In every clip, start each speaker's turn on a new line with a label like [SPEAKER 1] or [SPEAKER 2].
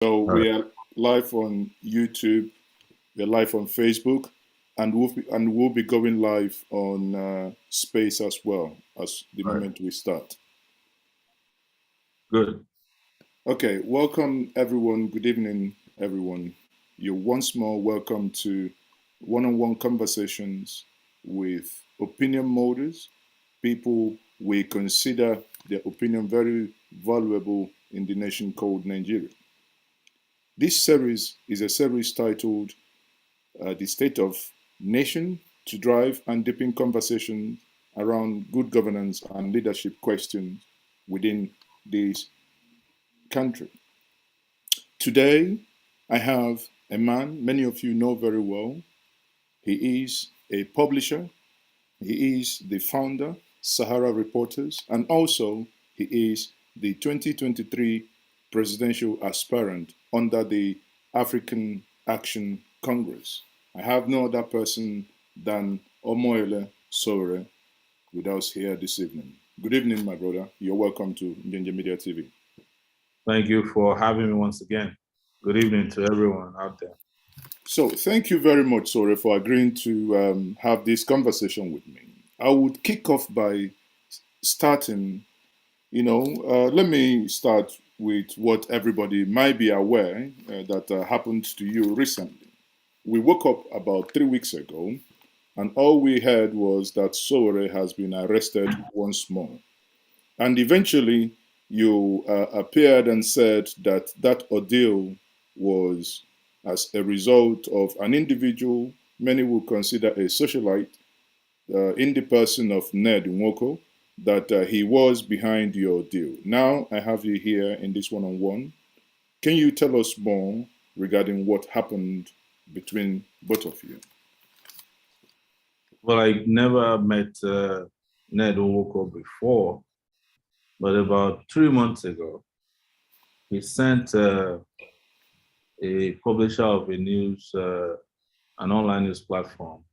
[SPEAKER 1] So
[SPEAKER 2] All right.
[SPEAKER 1] we are live on YouTube, we're live on Facebook, and we'll be going live on Space as well as the
[SPEAKER 2] All right.
[SPEAKER 1] moment we start.
[SPEAKER 2] Good.
[SPEAKER 1] Okay, welcome everyone. Good evening, everyone. You're once more welcome to one-on-one conversations with opinion molders, people we consider their opinion very valuable in the nation called Nigeria. This series is a series titled The State of Nation to drive and deepen conversation around good governance and leadership questions within this country. Today, I have a man many of you know very well. He is a publisher, he is the founder, Sahara Reporters, and also he is the 2023 presidential aspirant under the African Action Congress. I have no other person than Omoyele Sowore with us here this evening. Good evening, my brother. You're welcome to Njenje Media TV.
[SPEAKER 2] Thank you for having me once again. Good evening to everyone out there.
[SPEAKER 1] So, thank you very much, Sore, for agreeing to have this conversation with me. I would kick off by starting, let me start with what everybody might be aware that happened to you recently. We woke up about 3 weeks ago, and all we heard was that Sore has been arrested once more. And eventually, you appeared and said that that ordeal was as a result of an individual many would consider a socialite in the person of Ned Nwoko, that he was behind your deal. Now I have you here in this one on one. Can you tell us more regarding what happened between both of you?
[SPEAKER 2] Well, I never met Ned Nwoko before, but about 3 months ago, he sent a publisher of a news, an online news platform,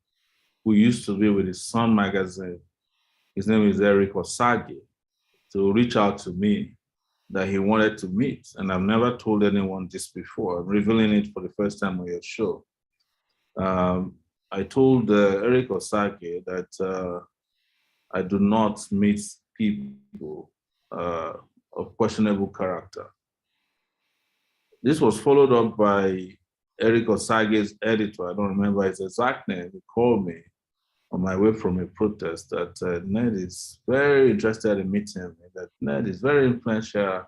[SPEAKER 2] who used to be with his Sun magazine. His name is Eric Osage, to reach out to me that he wanted to meet. And I've never told anyone this before. I'm revealing it for the first time on your show. I told Eric Osage that I do not meet people of questionable character. This was followed up by Eric Osage's editor. I don't remember his exact name. He called me on my way from a protest that Ned is very interested in meeting me, that Ned is very influential.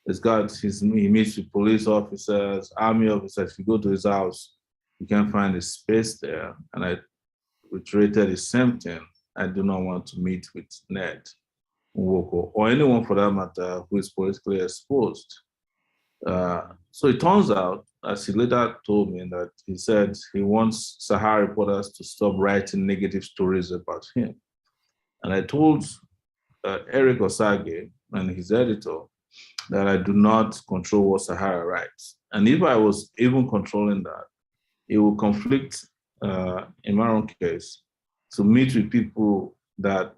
[SPEAKER 2] He meets with police officers, army officers. If you go to his house, you can find a space there. And I reiterated the same thing. I do not want to meet with Ned Nwoko or anyone for that matter who is politically exposed. So it turns out, as he later told me, that he said he wants Sahara reporters to stop writing negative stories about him. And I told Eric Osage and his editor that I do not control what Sahara writes. And if I was even controlling that, it will conflict, in my own case, to meet with people that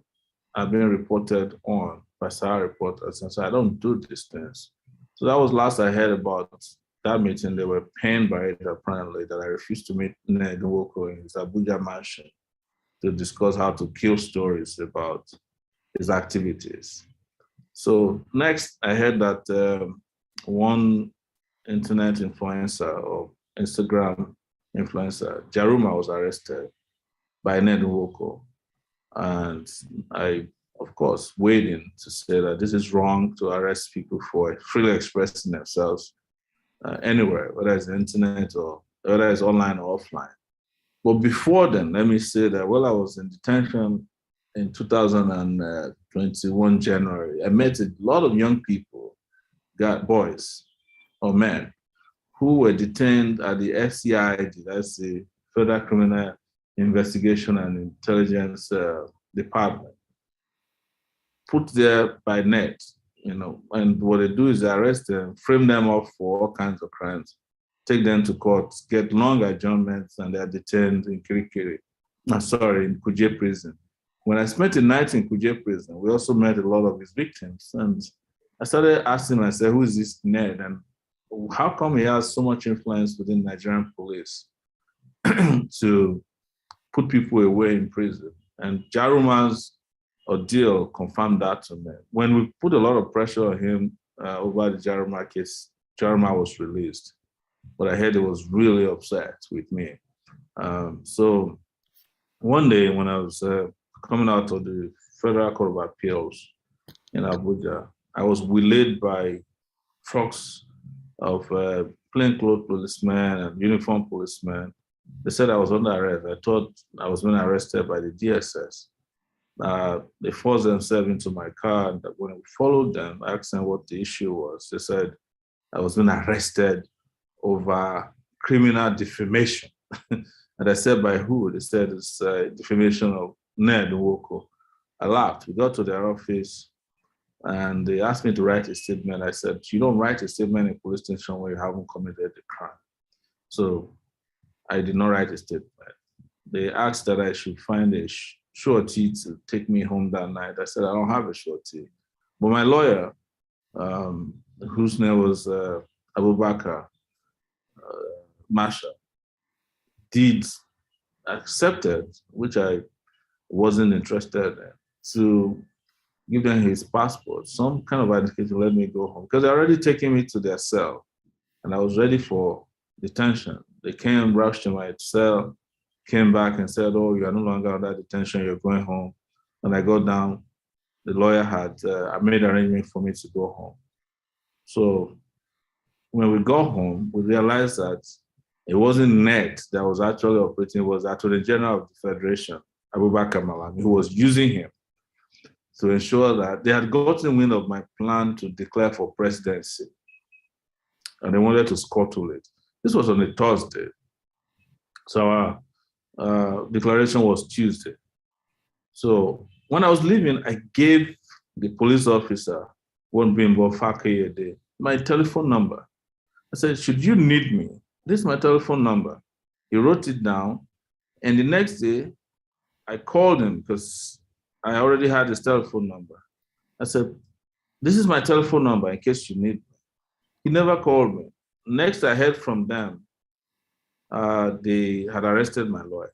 [SPEAKER 2] have been reported on by Sahara reporters. And so I don't do these things. So that was last I heard about that meeting. They were pained by it, apparently, that I refused to meet Ned Nwoko in his Abuja mansion to discuss how to kill stories about his activities. So next, I heard that one internet influencer or Instagram influencer, Jaruma, was arrested by Ned Nwoko. And I, of course, weighed in to say that this is wrong to arrest people for freely expressing themselves anywhere, whether it's the internet or whether it's online or offline. But before then, let me say that while I was in detention in 2021 January, I met a lot of young people, boys or men, who were detained at the FCID, that's the Federal Criminal Investigation and Intelligence Department, put there by net, and what they do is they arrest them, frame them up for all kinds of crimes, take them to court, get long adjournments, and they're detained in Kirikiri. In Kuje prison. When I spent a night in Kuje prison, we also met a lot of his victims. And I started asking myself, who is this Ned? And how come he has so much influence within Nigerian police to put people away in prison? And Jaruma's ordeal confirmed that to me. When we put a lot of pressure on him over the Jaruma case, Jaruma was released. But I heard he was really upset with me. So one day when I was coming out of the Federal Court of Appeals in Abuja, I was waylaid by trucks of plainclothes policemen and uniformed policemen. They said I was under arrest. I thought I was being arrested by the DSS. They forced themselves into my car, and when we followed them, I asked them what the issue was. They said I was being arrested over criminal defamation. And I said, by who? They said it's defamation of Ned Nwoko. I laughed. We got to their office and they asked me to write a statement. I said, you don't write a statement in a police station where you haven't committed a crime. So I did not write a statement. They asked that I should find a surety to take me home that night. I said, I don't have a surety. But my lawyer, whose name was Abubakar Masha, did accepted, which I wasn't interested in, to give them his passport, some kind of identification to let me go home. Because they already taken me to their cell and I was ready for detention. They came, rushed to my cell, came back and said, oh, you are no longer under detention, you're going home. When I got down, the lawyer had I made arrangement for me to go home. So when we got home, we realized that it wasn't NET that was actually operating, it was Attorney General of the Federation, Abubakar Malami, who was using him to ensure that they had gotten wind of my plan to declare for presidency. And they wanted to scuttle it. This was on a Thursday. So our declaration was Tuesday. So when I was leaving, I gave the police officer, one Bimbo Fakayede, my telephone number. I said, should you need me, this is my telephone number. He wrote it down. And the next day, I called him because I already had his telephone number. I said, this is my telephone number in case you need me. He never called me. Next, I heard from them, they had arrested my lawyer.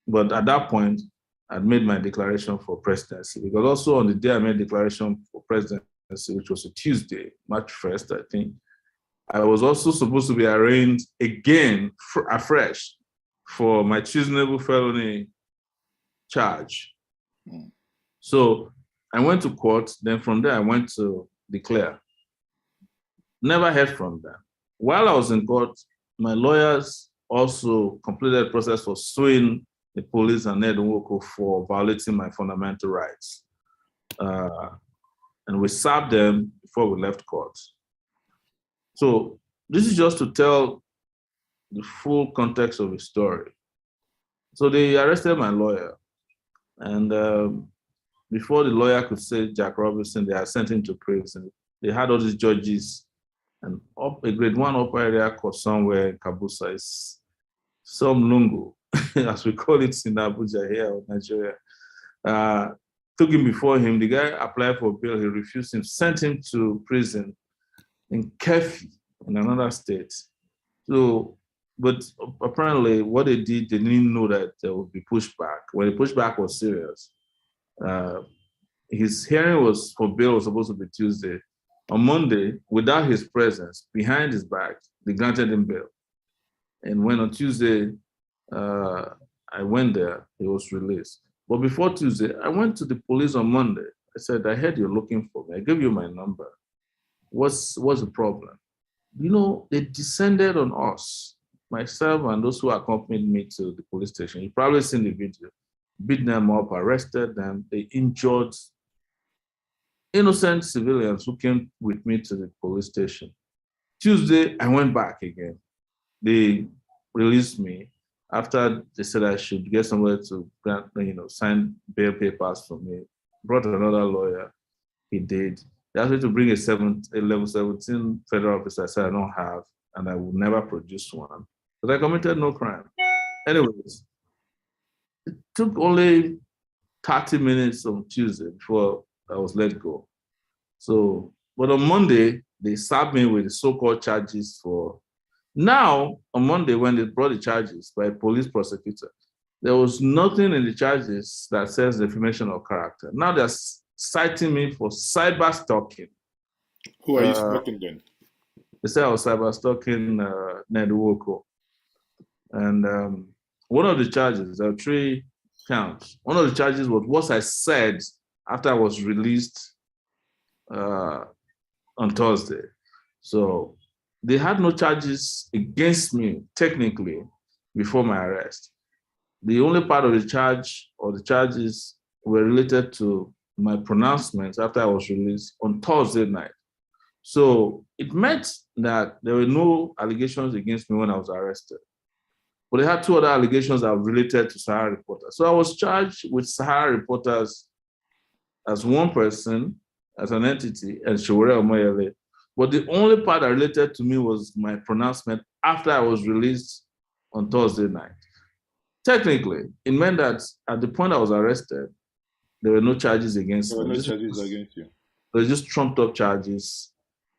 [SPEAKER 2] But at that point, I'd made my declaration for presidency, because also on the day I made declaration for presidency, which was a Tuesday, March 1st, I think, I was also supposed to be arraigned again afresh for my treasonable felony charge. So I went to court. Then from there, I went to declare. Never heard from them. While I was in court, my lawyers also completed the process for suing the police and Ned Nwoko for violating my fundamental rights. And we served them before we left court. So this is just to tell the full context of the story. So they arrested my lawyer. And before the lawyer could say Jack Robinson, they had sent him to prison. They had all these judges, and up a grade one upper area court somewhere in Kabusa is some lungu, as we call it in Abuja here in Nigeria. Took him before him. The guy applied for bail. He refused him, sent him to prison in Kefi in another state. So, but apparently what they did, they didn't know that there would be pushback. When the pushback was serious, his hearing was for bail was supposed to be Tuesday. On Monday, without his presence, behind his back, they granted him bail. And when on Tuesday, I went there, he was released. But before Tuesday, I went to the police on Monday. I said, I heard you're looking for me. I gave you my number. What's the problem? You know, they descended on us, myself and those who accompanied me to the police station. You've probably seen the video. Beat them up, arrested them. They injured innocent civilians who came with me to the police station. Tuesday, I went back again. They released me after they said I should get somewhere to grant, sign bail papers for me. Brought another lawyer. He did. They asked me to bring a level 17 federal officer. I said I don't have, and I would never produce one. But I committed no crime. Anyways, it took only 30 minutes on Tuesday before I was let go. So, but on Monday, they slapped me with the so-called charges for. Now, on Monday, when they brought the charges by a police prosecutor, there was nothing in the charges that says defamation of character. Now they're citing me for cyber stalking.
[SPEAKER 1] Who are you stalking then?
[SPEAKER 2] They say I was cyber stalking Ned Nwoko. And one of the charges, there are 3 counts. One of the charges was what I said after I was released on Thursday. So they had no charges against me, technically, before my arrest. The only part of the charge or the charges were related to my pronouncements after I was released on Thursday night. So it meant that there were no allegations against me when I was arrested. But they had 2 other allegations that were related to Sahara Reporters. So I was charged with Sahara Reporters as one person, as an entity, and Sowore Omoyele. But the only part that related to me was my pronouncement after I was released on Thursday night. Technically, it meant that at the point I was arrested, there were no charges against me.
[SPEAKER 1] There were no charges against you.
[SPEAKER 2] There were just trumped up charges.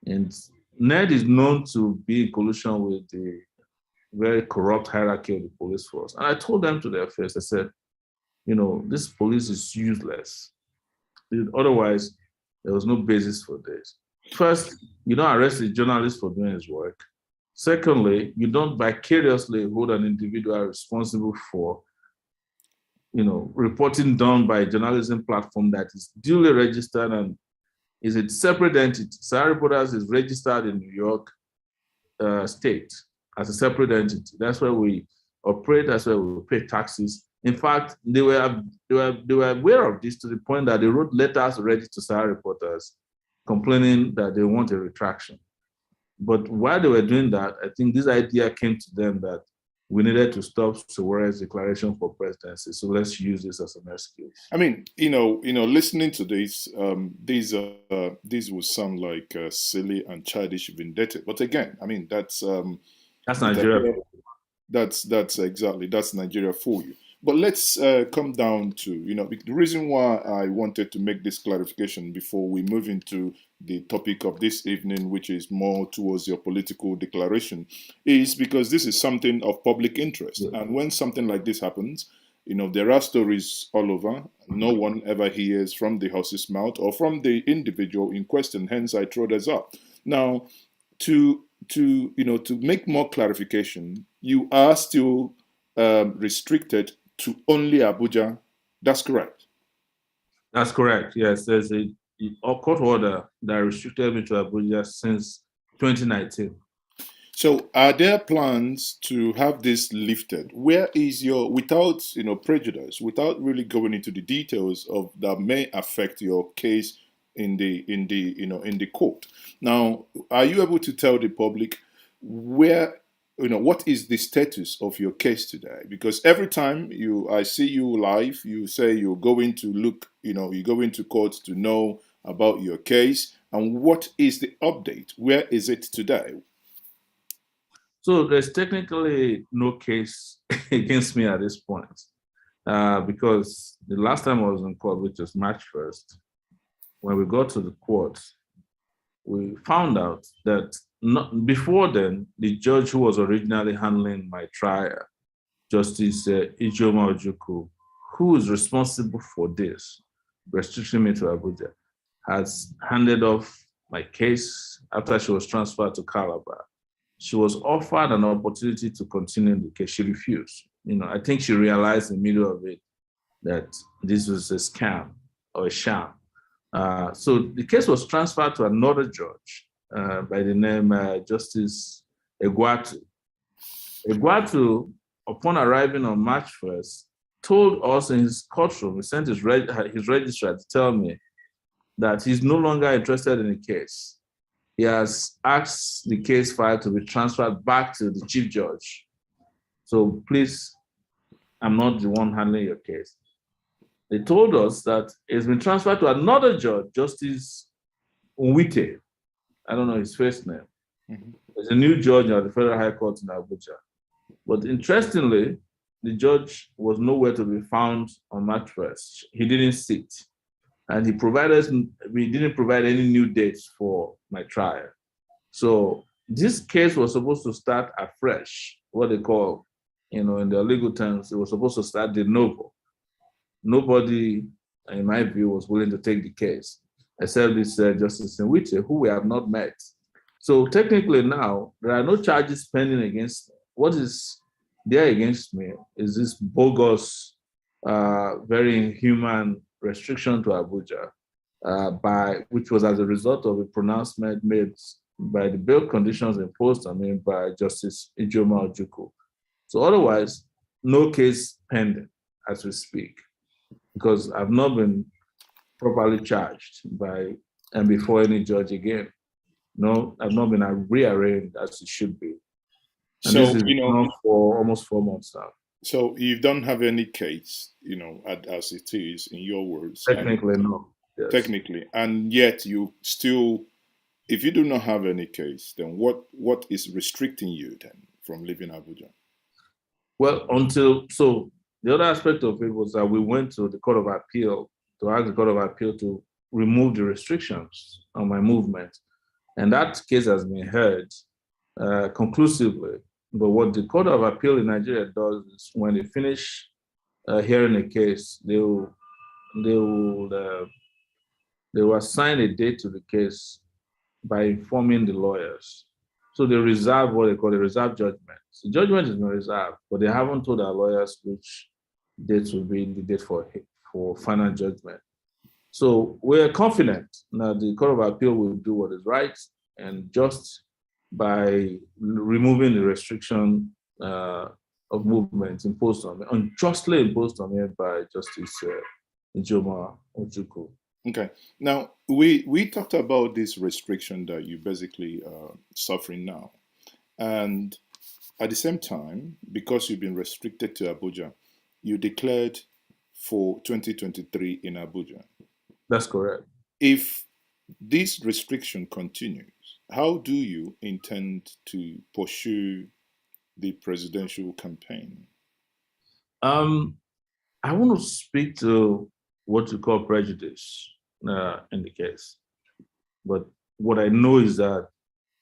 [SPEAKER 2] And Ned is known to be in collusion with the very corrupt hierarchy of the police force. And I told them to their face, I said, this police is useless. Otherwise, there was no basis for this. First, you don't arrest a journalist for doing his work. Secondly, you don't vicariously hold an individual responsible for, reporting done by a journalism platform that is duly registered and is a separate entity. Sahara Reporters is registered in New York State as a separate entity. That's where we operate. That's where we pay taxes. In fact, they were aware of this to the point that they wrote letters already to Sahara Reporters complaining that they want a retraction. But while they were doing that, I think this idea came to them that we needed to stop Sowore's declaration for presidency. So let's use this as an excuse.
[SPEAKER 1] I mean, listening to this, these would sound like silly and childish vendetta. But again, I mean, that's
[SPEAKER 2] Nigeria.
[SPEAKER 1] That's Nigeria for you. But let's come down to, the reason why I wanted to make this clarification before we move into the topic of this evening, which is more towards your political declaration, is because this is something of public interest. Yeah. And when something like this happens, there are stories all over. No one ever hears from the horse's mouth or from the individual in question. Hence, I throw this up. Now, to make more clarification, you are still restricted to only Abuja. That's correct.
[SPEAKER 2] That's correct. Yes, there's a court order that restricted me to Abuja since 2019.
[SPEAKER 1] So, are there plans to have this lifted? Where is without prejudice, without really going into the details of that may affect your case in the court? Now, are you able to tell the public what is the status of your case today? Because every time I see you live, you say you're going to look, you go into court to know about your case. And what is the update? Where is it today?
[SPEAKER 2] So there's technically no case against me at this point, because the last time I was in court, which was March 1st, when we got to the court, we found out that before then, the judge who was originally handling my trial, Justice Ijoma Ojukwu, who is responsible for this, restricting me to Abuja, has handed off my case after she was transferred to Calabar. She was offered an opportunity to continue the case. She refused. I think she realized in the middle of it that this was a scam or a sham. So the case was transferred to another judge by the name Justice Egwatu. Egwatu, upon arriving on March 1st, told us in his courtroom, he sent his registrar to tell me that he's no longer interested in the case. He has asked the case file to be transferred back to the chief judge. So please, I'm not the one handling your case. They told us that it's been transferred to another judge, Justice Nwite. I don't know his first name. Mm-hmm. There's a new judge at the Federal High Court in Abuja. But interestingly, the judge was nowhere to be found on March 1st. He didn't sit. And we didn't provide any new dates for my trial. So this case was supposed to start afresh, what they call, in the legal terms, it was supposed to start de novo. Nobody, in my view, was willing to take the case, except this Justice Nwite, who we have not met. So technically now, there are no charges pending against me. What is there against me is this bogus, very inhuman restriction to Abuja, which was as a result of a pronouncement made by the bail conditions imposed on me by Justice Ijoma Ojukwu. So otherwise, no case pending as we speak, because I've not been properly charged by and before any judge again. No, I've not been rearranged as it should be. And this
[SPEAKER 1] So,
[SPEAKER 2] is on for almost 4 months now.
[SPEAKER 1] so you don't have any case, as it is in your words,
[SPEAKER 2] Technically, no. Yes.
[SPEAKER 1] technically, and yet you still, if you do not have any case, then what is restricting you then from leaving Abuja?
[SPEAKER 2] Well, the other aspect of it was that we went to the Court of Appeal to ask the Court of Appeal to remove the restrictions on my movement. And that case has been heard conclusively. But what the Court of Appeal in Nigeria does is when they finish hearing a case, they will assign a date to the case by informing the lawyers. So they reserve what they call a reserve judgment. The judgment is not reserved, but they haven't told our lawyers which date will be the date for final judgment. So we're confident that the Court of Appeal will do what is right and just by removing the restriction of movement imposed on me, unjustly imposed on me by Justice Ijoma Ojukwu.
[SPEAKER 1] Okay. Now we talked about this restriction that you basically suffering now, and at the same time, because you've been restricted to Abuja, you declared for 2023 in Abuja.
[SPEAKER 2] That's correct.
[SPEAKER 1] If this restriction continues, how do you intend to pursue the presidential campaign?
[SPEAKER 2] I want to speak to what you call prejudice in the case. But what I know is that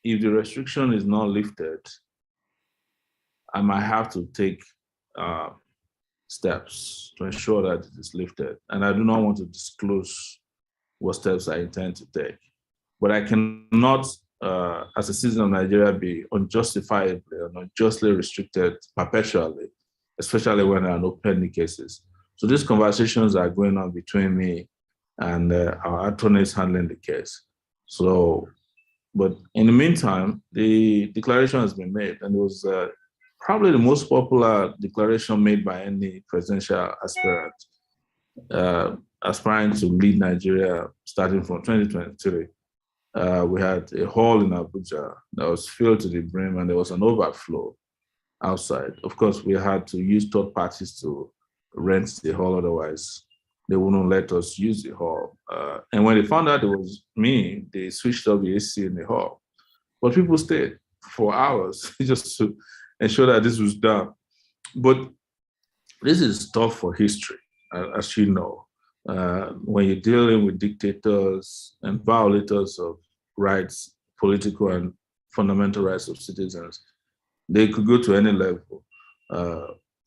[SPEAKER 2] if the restriction is not lifted, I might have to take uh, steps to ensure that it is lifted. And I do not want to disclose what steps I intend to take. But I cannot, as a citizen of Nigeria, be unjustifiably and unjustly restricted perpetually, especially when there are no pending cases. So these conversations are going on between me and our attorneys handling the case. So, but in the meantime, the declaration has been made, and it was probably the most popular declaration made by any presidential aspirant aspiring to lead Nigeria starting from 2023. We had a hall in Abuja that was filled to the brim, and there was an overflow outside. Of course, we had to use third parties to rent the hall, otherwise they wouldn't let us use the hall. And when they found out it was me, they switched off the AC in the hall. But people stayed for hours just to ensure that this was done. But this is tough for history, as you know. When you're dealing with dictators and violators of rights, political and fundamental rights of citizens, they could go to any level.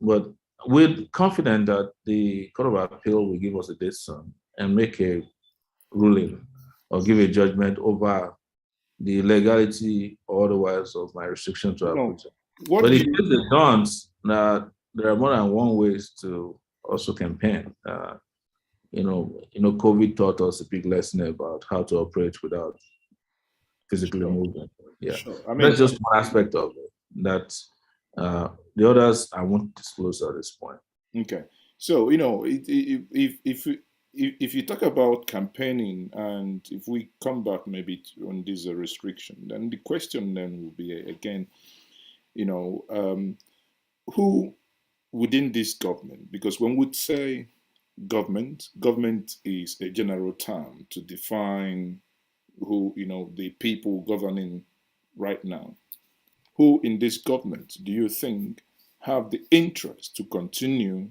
[SPEAKER 2] But we're confident that the Court of Appeal will give us a date soon and make a ruling or give a judgment over the legality or otherwise of my restriction to Abuja. But in case they don't, there are more than one ways to also campaign. COVID taught us a big lesson about how to operate without physically moving. Yeah,
[SPEAKER 1] Sure. I mean,
[SPEAKER 2] that's just one aspect of it. That the others I won't disclose at this point.
[SPEAKER 1] Okay, so if you talk about campaigning, and if we come back maybe on this restriction, then the question then will be again, who within this government? Because when we say government is a general term to define who the people governing right now. Who in this government do you think have the interest to continue,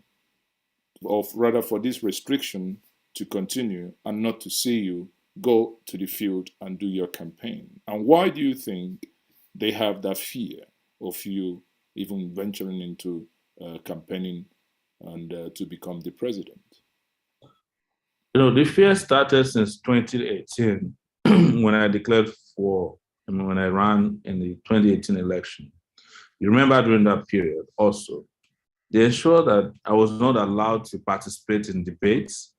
[SPEAKER 1] or rather for this restriction to continue and not to see you go to the field and do your campaign? And why do you think they have that fear of you even venturing into campaigning and to become the president?
[SPEAKER 2] The fear started since 2018 when I declared for, when I ran in the 2018 election. You remember during that period also, they ensured that I was not allowed to participate in debates.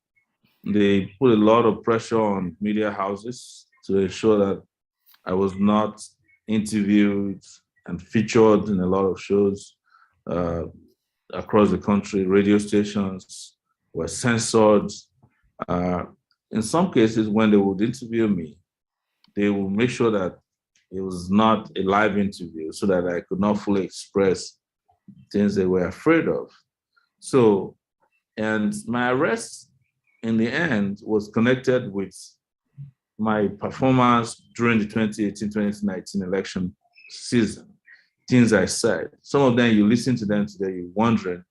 [SPEAKER 2] They put a lot of pressure on media houses to ensure that I was not interviewed and featured in a lot of shows uh, across the country. Radio stations were censored. Uh, in some cases, when they would interview me, they would make sure that it was not a live interview so that I could not fully express things they were afraid of. So, and my arrest in the end was connected with my performance during the 2018-2019 election season. Things I said. Some of them, you listen to them today, you're wondering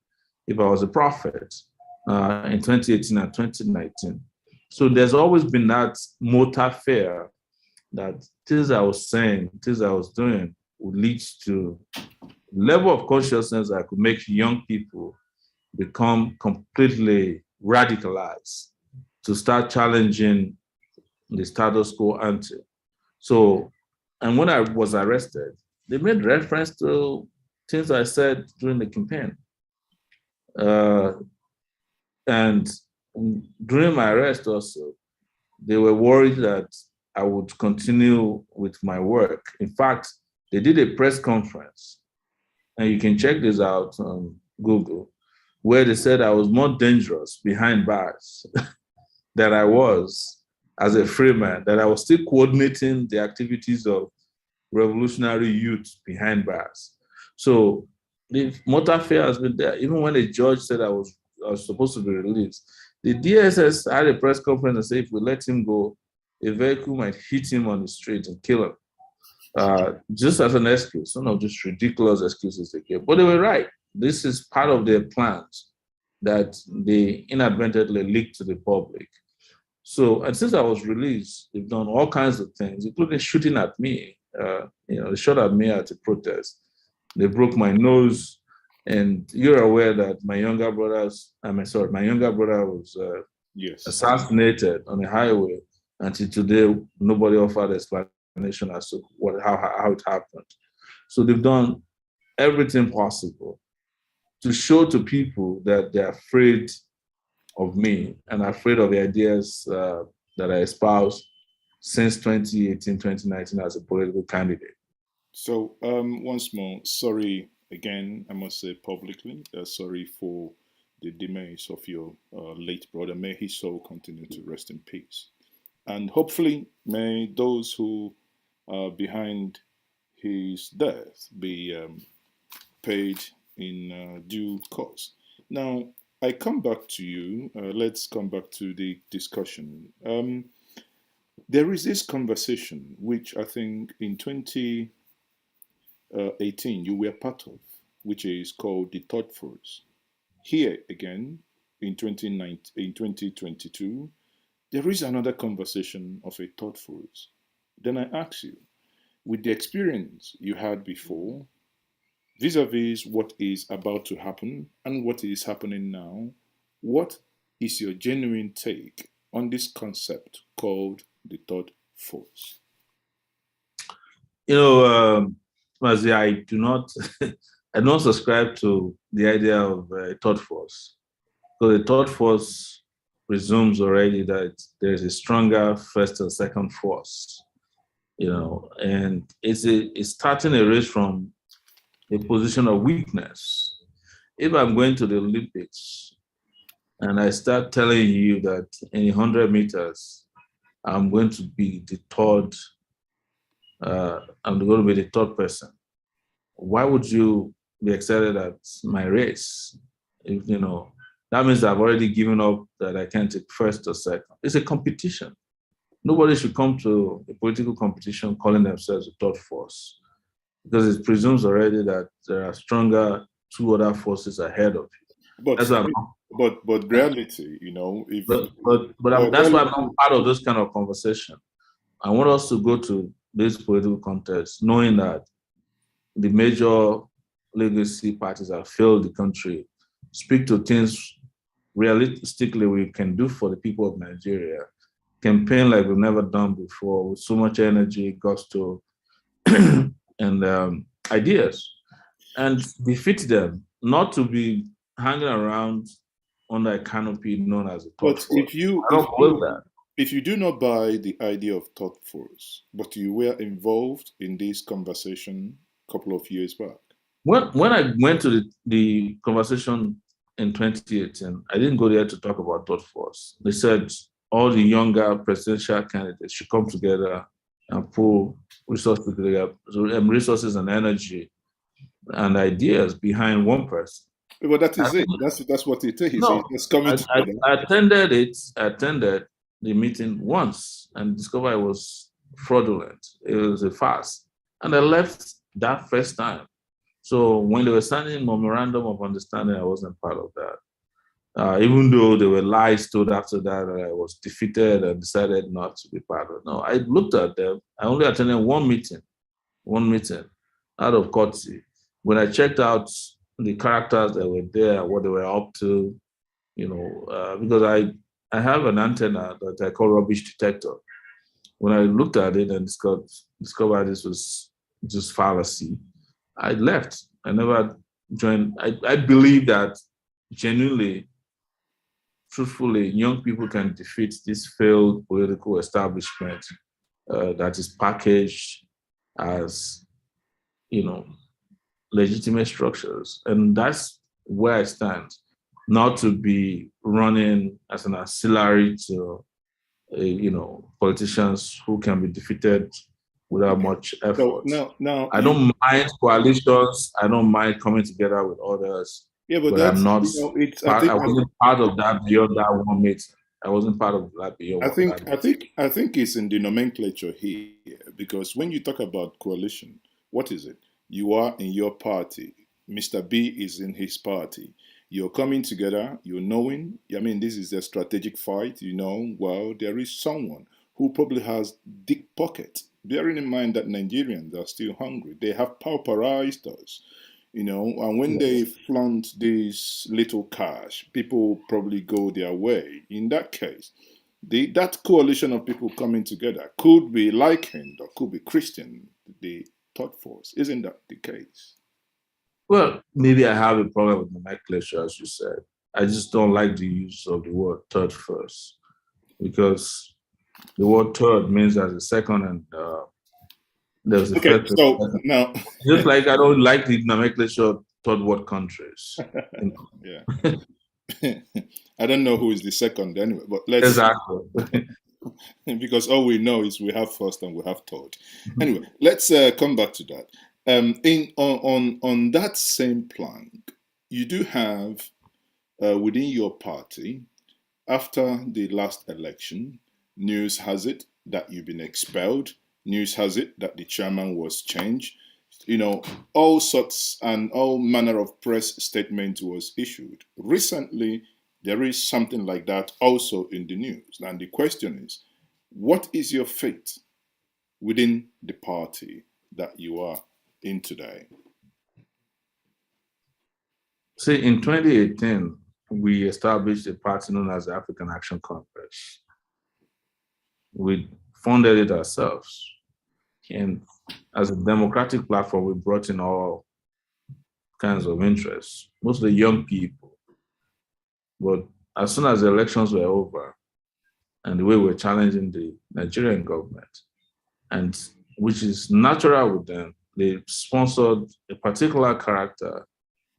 [SPEAKER 2] if I was a prophet in 2018 and 2019. So there's always been that mortar fear that things I was saying, things I was doing would lead to level of consciousness that could make young people become completely radicalized to start challenging the status quo ante. So, and when I was arrested, they made reference to things I said during the campaign. And during my arrest also, they were worried that I would continue with my work. In fact, they did a press conference, and you can check this out on Google, where they said I was more dangerous behind bars than I was as a free man, that I was still coordinating the activities of revolutionary youth behind bars. So the motor fear has been there. Even when the judge said I was supposed to be released, the DSS had a press conference and said if we let him go, a vehicle might hit him on the street and kill him. Just as an excuse, some of these ridiculous excuses they gave. But they were right. This is part of their plans that they inadvertently leaked to the public. So, and since I was released, they've done all kinds of things, including shooting at me. They shot at me at a protest. They broke my nose. And you're aware that my younger brother was
[SPEAKER 1] Yes.
[SPEAKER 2] assassinated on the highway. Until today, nobody offered explanation as to how it happened. So they've done everything possible to show to people that they're afraid of me and afraid of the ideas that I espoused since 2018, 2019 as a political candidate.
[SPEAKER 1] So, once more, sorry again, I must say publicly, sorry for the demise of your late brother. May his soul continue to rest in peace. And hopefully, may those who are behind his death be paid in due course. Now, I come back to you. Let's come back to the discussion. There is this conversation, which I think in 2018 you were part of, which is called the third force. Here again, in 2022, there is another conversation of a third force. Then I ask you, with the experience you had before, vis-a-vis what is about to happen and what is happening now, what is your genuine take on this concept called the third force?
[SPEAKER 2] You know, Mazi, I do not, I don't subscribe to the idea of a third force. So the third force presumes already that there's a stronger first and second force, and it's starting a race from a position of weakness. If I'm going to the Olympics and I start telling you that in 100 meters, I'm going to be the third, I'm going to be the third person, why would you be excited at my race? If, that means I've already given up that I can't take first or second. It's a competition. Nobody should come to a political competition calling themselves a third force because it presumes already that there are stronger two other forces ahead of you.
[SPEAKER 1] But
[SPEAKER 2] That's why
[SPEAKER 1] but reality, you know, if
[SPEAKER 2] That's why I'm
[SPEAKER 1] reality,
[SPEAKER 2] not part of this kind of conversation. I want us to go to this political context, knowing that the major legacy parties that failed the country speak to things realistically we can do for the people of Nigeria. Campaign like we've never done before with so much energy, gusto, and ideas, and defeat them, not to be hanging around under a canopy known as a third
[SPEAKER 1] but
[SPEAKER 2] force. I don't believe that.
[SPEAKER 1] if you do not buy the idea of thought force, but you were involved in this conversation a couple of years back.
[SPEAKER 2] When I went to the conversation in 2018, I didn't go there to talk about thought force. They said all the younger presidential candidates should come together and pull resources together, resources and energy and ideas behind one person.
[SPEAKER 1] But that is it. That's what it is.
[SPEAKER 2] No,
[SPEAKER 1] It's just coming together.
[SPEAKER 2] I attended it. I attended the meeting once and discovered it was fraudulent. It was a farce, and I left that first time. So when they were signing memorandum of understanding, I wasn't part of that. Even though there were lies told after that, I was defeated and decided not to be part of it. No, I looked at them. I only attended one meeting out of courtesy. When I checked out the characters that were there, what they were up to, because I have an antenna that I call rubbish detector. When I looked at it and discovered this was just fallacy, I left. I never joined. I believe that genuinely, truthfully, young people can defeat this failed political establishment that is packaged as, legitimate structures. And that's where I stand, not to be running as an auxiliary to, politicians who can be defeated without much effort.
[SPEAKER 1] So now
[SPEAKER 2] I don't mind coalitions. I don't mind coming together with others.
[SPEAKER 1] Yeah, but
[SPEAKER 2] I'm not. I wasn't part of that beyond that one meeting. I wasn't part of that beyond
[SPEAKER 1] I think
[SPEAKER 2] that
[SPEAKER 1] I think I think it's in the nomenclature here because when you talk about coalition, what is it? You are in your party. Mr. B is in his party. You're coming together, you're knowing, I mean, this is a strategic fight, well, there is someone who probably has deep pockets, bearing in mind that Nigerians are still hungry. They have pauperized us, and when they flaunt this little cash, people probably go their way. In that case, that coalition of people coming together could be likened or could be Christian, the thought force. Isn't that the case?
[SPEAKER 2] Well, maybe I have a problem with nomenclature, as you said. I just don't like the use of the word third first because the word third means there's a second and there's a
[SPEAKER 1] Okay,
[SPEAKER 2] first.
[SPEAKER 1] so now,
[SPEAKER 2] just like I don't like the nomenclature third world countries.
[SPEAKER 1] Yeah. I don't know who is the second anyway, but let's
[SPEAKER 2] Exactly.
[SPEAKER 1] because all we know is we have first and we have third. Anyway, let's come back to that. In on that same plank, you do have within your party after the last election. News has it that you've been expelled. News has it that the chairman was changed. All sorts and all manner of press statement was issued. Recently, there is something like that also in the news. And the question is, what is your fate within the party that you are in today?
[SPEAKER 2] See, in 2018, we established a party known as the African Action Congress. We funded it ourselves. And as a democratic platform, we brought in all kinds of interests, mostly young people. But as soon as the elections were over and the way we're challenging the Nigerian government, and which is natural with them, they sponsored a particular character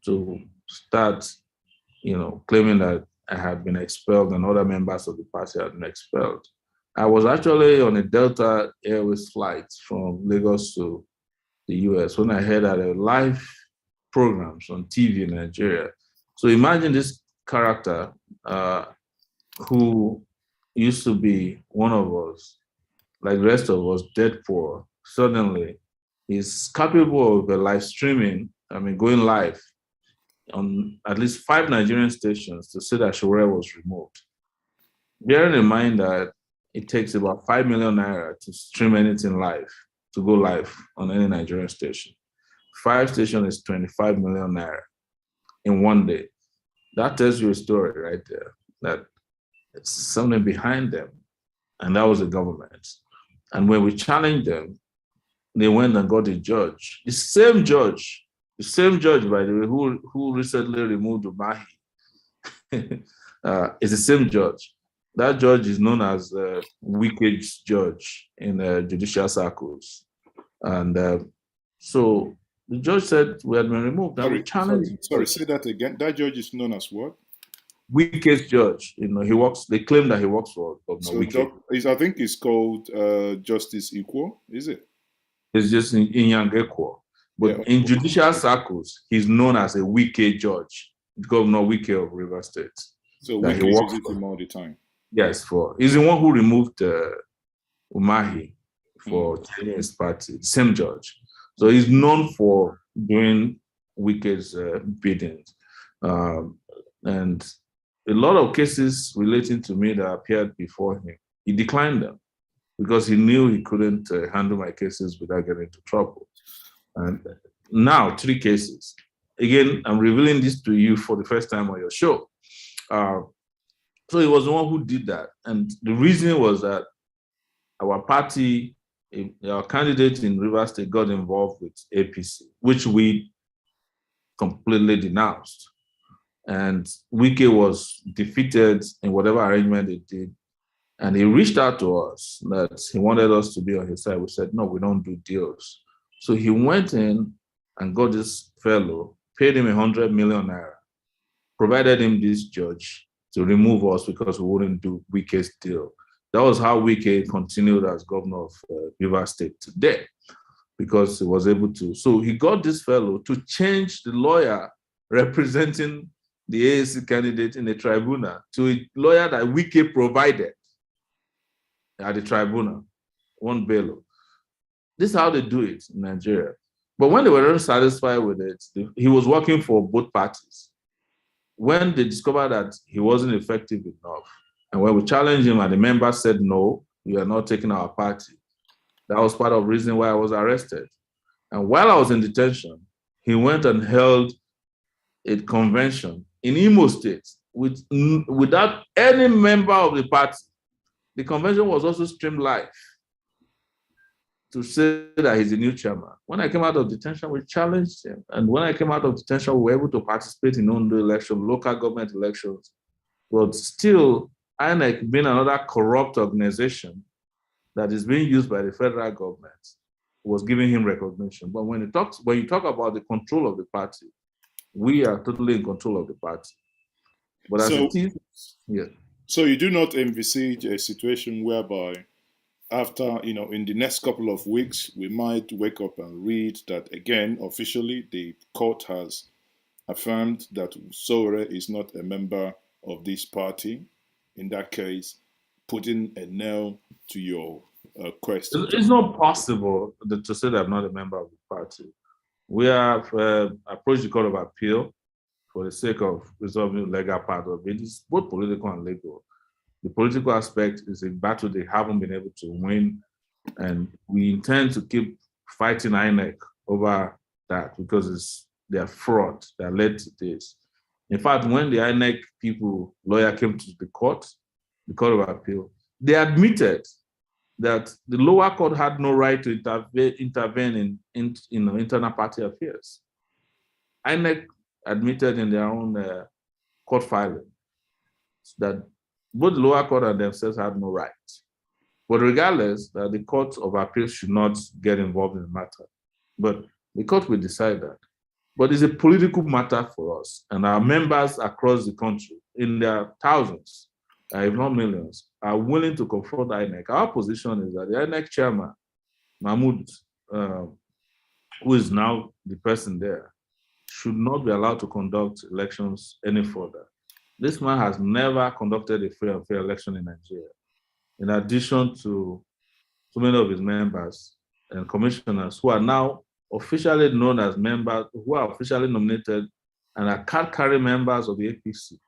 [SPEAKER 2] to start, claiming that I had been expelled and other members of the party had been expelled. I was actually on a Delta Airways flight from Lagos to the US when I heard that there were live programs on TV in Nigeria. So imagine this character who used to be one of us, like the rest of us, dead poor, suddenly is capable of live streaming, going live on at least 5 Nigerian stations to say that Sowore was removed. Bearing in mind that it takes about 5 million naira to stream anything live, to go live on any Nigerian station. 5 stations is 25 million naira in one day. That tells you a story right there, that it's something behind them, and that was the government. And when we challenged them, they went and got a judge. The same judge, by the way, who recently removed Umahi, is the same judge. That judge is known as Wicked Judge in judicial circles. And so the judge said we had been removed, and we challenged.
[SPEAKER 1] Sorry, say that again. That judge is known as what?
[SPEAKER 2] Wicked Judge. He works. They claim that he works for Governor Wicked.
[SPEAKER 1] I think it's called Justice Equal, is it?
[SPEAKER 2] It's just in Yangekwo. But in judicial circles, he's known as a Wicked Judge, Governor Wicked of Rivers State.
[SPEAKER 1] So Wicked uses him all the time.
[SPEAKER 2] Yes, he's the one who removed Umahi for changing his party, same judge. So he's known for doing Wicked's biddings. And a lot of cases relating to me that appeared before him, he declined them because he knew he couldn't handle my cases without getting into trouble. And now 3 cases. Again, I'm revealing this to you for the first time on your show. So he was the one who did that. And the reason was that our party, our candidate in Rivers State got involved with APC, which we completely denounced. And Wike was defeated in whatever arrangement they did. And he reached out to us that he wanted us to be on his side. We said, no, we don't do deals. So he went in and got this fellow, paid him 100 million naira, provided him this judge to remove us because we wouldn't do Wike's deal. That was how Wike continued as governor of Rivers State today, because he was able to. So he got this fellow to change the lawyer representing the AAC candidate in the tribunal to a lawyer that Wike provided at the tribunal, one Bello. This is how they do it in Nigeria. But when they were not satisfied with it, he was working for both parties. When they discovered that he wasn't effective enough, and when we challenged him and the members said, no, you are not taking our party, that was part of the reason why I was arrested. And while I was in detention, he went and held a convention in Imo State without any member of the party. The convention was also streamed live to say that he's the new chairman. When I came out of detention, we challenged him. And when I came out of detention, we were able to participate in Ondo election, local government elections. But still, INEC being another corrupt organization that is being used by the federal government was giving him recognition. But when you talk about the control of the party, we are totally in control of the party. But as it is, yeah.
[SPEAKER 1] So you do not envisage a situation whereby after, in the next couple of weeks, we might wake up and read that again, officially, the court has affirmed that Sowore is not a member of this party. In that case, putting a nail to your question.
[SPEAKER 2] It's not possible to say that I'm not a member of the party. We have approached the Court of Appeal for the sake of resolving the legal part of it. It's both political and legal. The political aspect is a battle they haven't been able to win, and we intend to keep fighting INEC over that because they're fraud that led to this. In fact, when the INEC lawyer came to the Court of Appeal, they admitted that the lower court had no right to intervene in internal party affairs. INEC admitted in their own court filing that both the lower court and themselves had no right. But regardless, that the Court of Appeal should not get involved in the matter. But the court will decide that. But it's a political matter for us, and our members across the country, in their thousands, if not millions, are willing to confront INEC. Our position is that the INEC chairman, Mahmoud, who is now the person there, should not be allowed to conduct elections any further. This man has never conducted a free and fair election in Nigeria. In addition to so many of his members and commissioners who are now officially known as members, who are officially nominated and I can't carry members of the APC.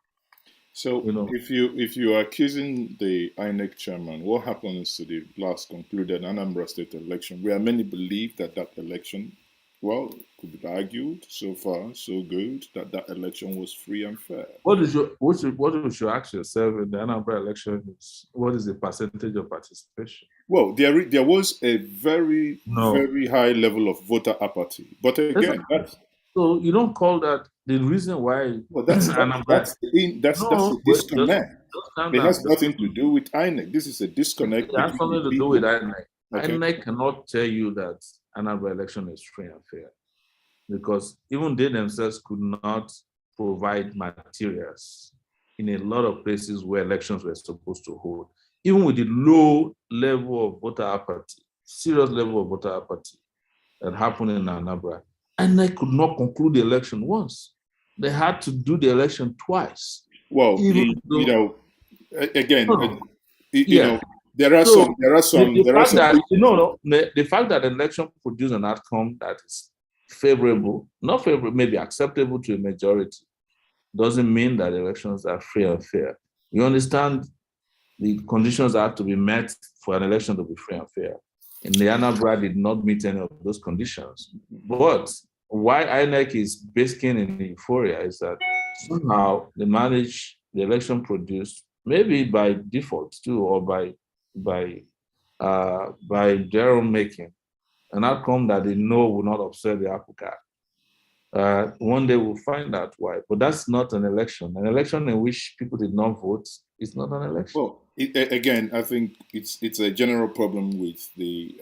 [SPEAKER 1] So
[SPEAKER 2] You know,
[SPEAKER 1] if you are accusing the INEC chairman, what happens to the last concluded Anambra State election, where many believe that that election, well, could be argued so far so good that that election was free and fair?
[SPEAKER 2] what you should ask yourself in the Anambra election is what is the percentage of participation?
[SPEAKER 1] Well, there was a very
[SPEAKER 2] No,
[SPEAKER 1] very high level of voter apathy, but
[SPEAKER 2] that's
[SPEAKER 1] again, that's
[SPEAKER 2] so you don't call that the reason why
[SPEAKER 1] well,
[SPEAKER 2] Anambra.
[SPEAKER 1] that's
[SPEAKER 2] No,
[SPEAKER 1] the
[SPEAKER 2] wait,
[SPEAKER 1] disconnect.
[SPEAKER 2] just calm
[SPEAKER 1] It has
[SPEAKER 2] down.
[SPEAKER 1] nothing to do with INEC. This is a disconnect
[SPEAKER 2] It has
[SPEAKER 1] between the
[SPEAKER 2] something to do with
[SPEAKER 1] people.
[SPEAKER 2] INEC.
[SPEAKER 1] Okay.
[SPEAKER 2] INEC cannot tell you that Anambra election is free and fair because even they themselves could not provide materials in a lot of places where elections were supposed to hold. Even with the low level of voter apathy, serious level of voter apathy that happened in Anambra, INEC could not conclude the election once. They had to do the election twice.
[SPEAKER 1] Well,
[SPEAKER 2] Even
[SPEAKER 1] you
[SPEAKER 2] though,
[SPEAKER 1] know, again,
[SPEAKER 2] no,
[SPEAKER 1] you
[SPEAKER 2] yeah.
[SPEAKER 1] know,
[SPEAKER 2] So the
[SPEAKER 1] there are
[SPEAKER 2] fact
[SPEAKER 1] some
[SPEAKER 2] that
[SPEAKER 1] people.
[SPEAKER 2] the fact that the election produced an outcome that is favorable, not favorable, maybe acceptable to a majority, doesn't mean that elections are free and fair. You understand the conditions that have to be met for an election to be free and fair. And the Anambra did not meet any of those conditions. But why INEC is basking in euphoria is that somehow they managed the election produced, maybe by default too, or by their own making, an outcome that they know will not upset the apple cart. One day we'll find out why. But that's not an election. An election in which people did not vote is not an election.
[SPEAKER 1] Well, again, I think it's a general problem with the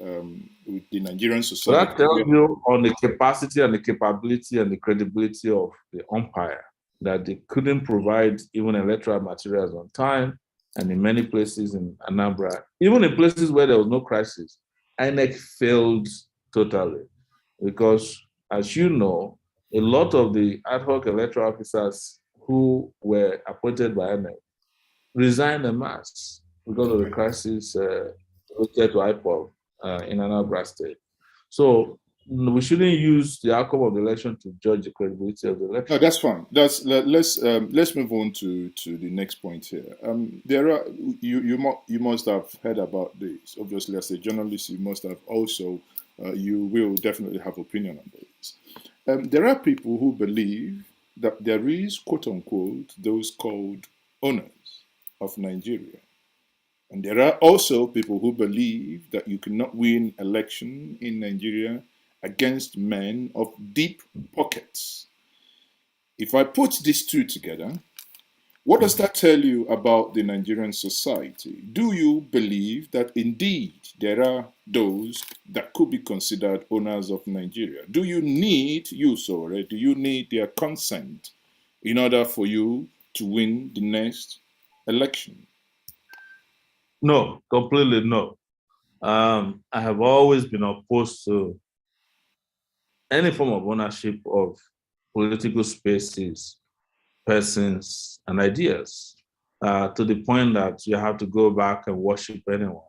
[SPEAKER 1] Nigerian
[SPEAKER 2] So
[SPEAKER 1] society.
[SPEAKER 2] that tells you on the capacity and the capability and the credibility of the umpire that they couldn't provide even electoral materials on time. And in many places in Anambra, even in places where there was no crisis, INEC failed totally. Because as you know, a lot of the ad hoc electoral officers who were appointed by INEC resigned en masse because of the crisis related to IPOB in Anambra State. So we shouldn't use the outcome of the election to judge the credibility of the
[SPEAKER 1] No,
[SPEAKER 2] election.
[SPEAKER 1] that's fine. Let's move on to the next point here. There are you must have heard about this. Obviously, as a journalist, you must have also you will definitely have opinion on this. There are people who believe that there is quote unquote those called owners of Nigeria. And there are also people who believe that you cannot win election in Nigeria against men of deep pockets. If I put these two together, what does that tell you about the Nigerian society? Do you believe that indeed there are those that could be considered owners of Nigeria? Do you need, Sowore, do you need their consent in order for you to win the next election?
[SPEAKER 2] No, completely no. I have always been opposed to any form of ownership of political spaces, persons, and ideas to the point that you have to go back and worship anyone.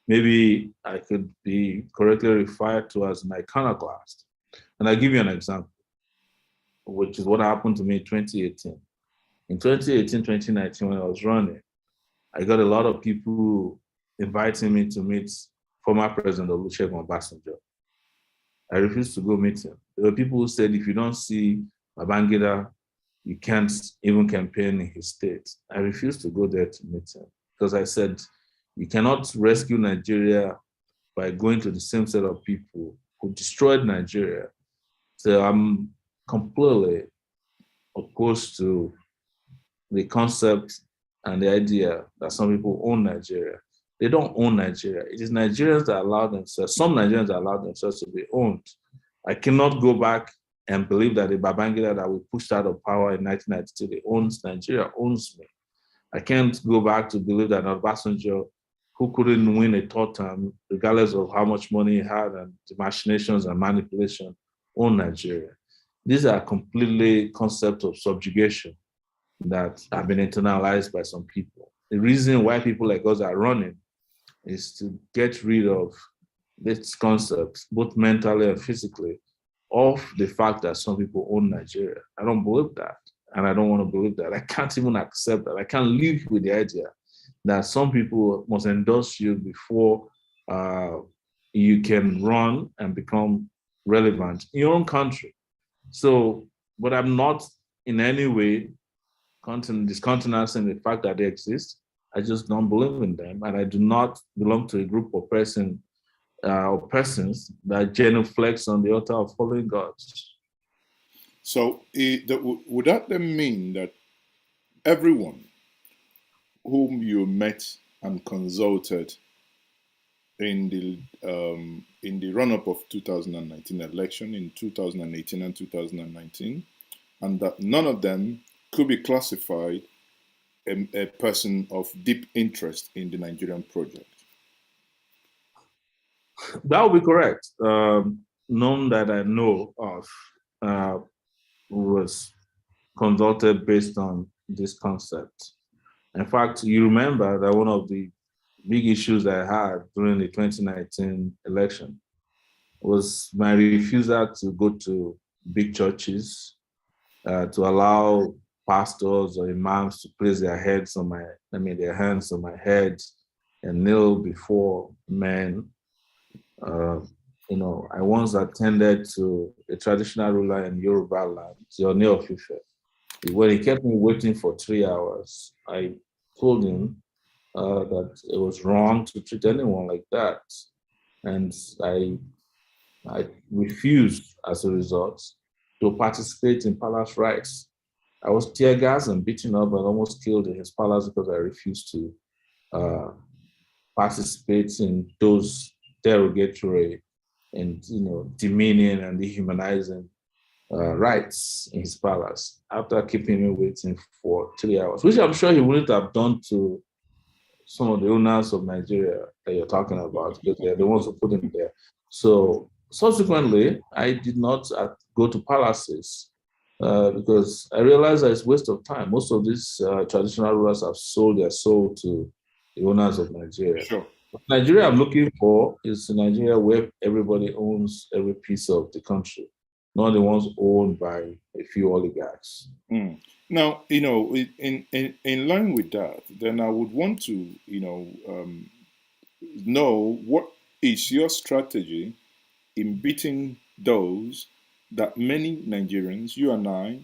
[SPEAKER 2] Maybe I could be correctly referred to as an iconoclast. And I'll give you an example, which is what happened to me in 2018. In 2018, 2019, when I was running, I got a lot of people inviting me to meet former President Olusegun Obasanjo. I refused to go meet him. There were people who said, if you don't see Babangida, you can't even campaign in his state. I refused to go there to meet him because I said, you cannot rescue Nigeria by going to the same set of people who destroyed Nigeria. So I'm completely opposed to the concept and the idea that some people own Nigeria. They don't own Nigeria. It is Nigerians that allow themselves, some Nigerians that allow themselves to be owned. I cannot go back and believe that the Babangida that we pushed out of power in 1992, they owns Nigeria, owns me. I can't go back to believe that Obasanjo, who couldn't win a third term, regardless of how much money he had and the machinations and manipulation, owned Nigeria. These are completely concepts of subjugation that have been internalized by some people. The reason why people like us are running is to get rid of this concept, both mentally and physically, of the fact that some people own Nigeria. I don't believe that. And I don't want to believe that. I can't even accept that. I can't live with the idea that some people must endorse you before you can run and become relevant in your own country. So, but I'm not in any way discountenancing the fact that they exist. I just don't believe in them, and I do not belong to a group of or persons that genuflex on the altar of following God.
[SPEAKER 1] So, would that then mean that everyone whom you met and consulted in the run-up of 2019 election in 2018 and 2019, and that none of them could be classified a person of deep interest in the Nigerian project?
[SPEAKER 2] That would be correct. None that I know of was consulted based on this concept. In fact, you remember that one of the big issues I had during the 2019 election was my refusal to go to big churches, to allow pastors or imams to place their hands on my head and kneel before men. Uh, I once attended to a traditional ruler in Yoruba land, Yoni of Ife. When he kept me waiting for 3 hours, I told him that it was wrong to treat anyone like that. And I refused, as a result, to participate in palace rites. I was tear gassed and beaten up and almost killed in his palace because I refused to uh, participate in those derogatory and demeaning and dehumanizing rights in his palace after keeping me waiting for 3 hours, which I'm sure he wouldn't have done to some of the owners of Nigeria that you're talking about, because they're the ones who put him there. So subsequently, I did not go to palaces because I realized that it's a waste of time. Most of these traditional rulers have sold their soul to the owners of Nigeria.
[SPEAKER 1] Sure.
[SPEAKER 2] Nigeria I'm looking for is a Nigeria where everybody owns every piece of the country, not the ones owned by a few oligarchs.
[SPEAKER 1] Mm. Now, in line with that, then I would want to, know what is your strategy in beating those that many Nigerians, you and I,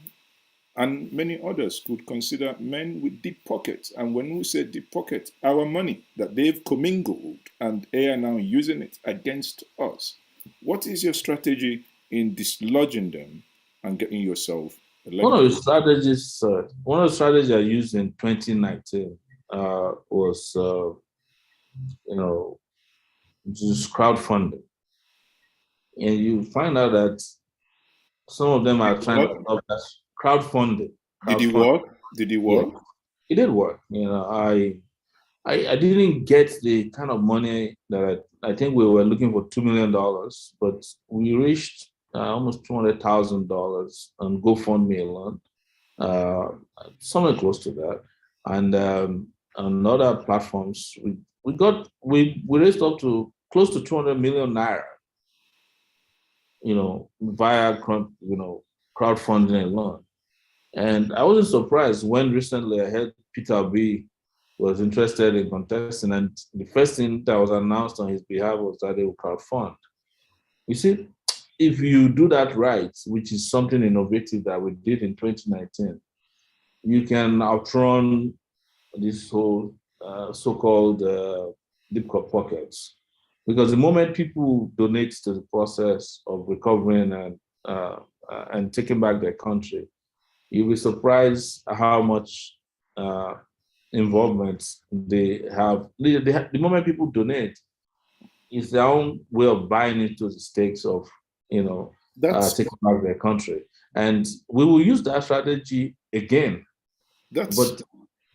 [SPEAKER 1] and many others could consider men with deep pockets. And when we say deep pockets, our money that they've commingled and they are now using it against us. What is your strategy in dislodging them and getting yourself
[SPEAKER 2] One
[SPEAKER 1] elected?
[SPEAKER 2] of the strategies I used in 2019 was, just crowdfunding, and you find out that some of them are trying to
[SPEAKER 1] What?
[SPEAKER 2] stop that crowdfunding.
[SPEAKER 1] Did it
[SPEAKER 2] Crowdfunding,
[SPEAKER 1] work? Did it
[SPEAKER 2] yeah,
[SPEAKER 1] work?
[SPEAKER 2] it did work. I didn't get the kind of money that I think we were looking for $2 million, but we reached almost $200,000 on GoFundMe alone, uh, somewhere close to that. And on other platforms, we raised up to close to 200 million naira, via crowdfunding alone. And I wasn't surprised when recently I heard Peter B was interested in contesting, and the first thing that was announced on his behalf was that they would crowdfund. You see, if you do that right, which is something innovative that we did in 2019, you can outrun this whole so-called deep pockets. Because the moment people donate to the process of recovering and taking back their country, you'll be surprised how much uh, involvement they have. The moment people donate, it's their own way of buying into the stakes of,
[SPEAKER 1] That's
[SPEAKER 2] taking back their country. And we will use that strategy again.
[SPEAKER 1] that's
[SPEAKER 2] But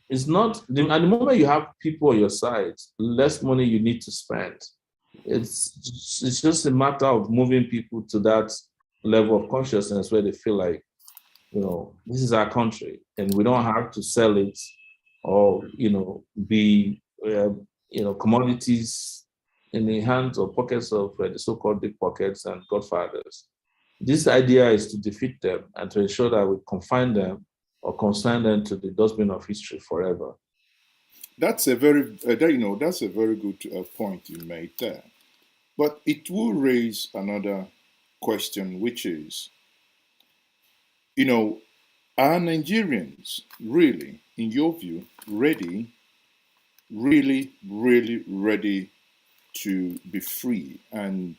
[SPEAKER 2] it's not, at the moment you have people on your side, less money you need to spend. It's just a matter of moving people to that level of consciousness where they feel like, this is our country and we don't have to sell it or, be, commodities in the hands or pockets of the so-called big pockets and godfathers. This idea is to defeat them and to ensure that we confine them or consign them to the dustbin of history forever.
[SPEAKER 1] That's a very, that's a very good point you made there. But it will raise another question, which is, you know, are Nigerians really, in your view, really ready to be free and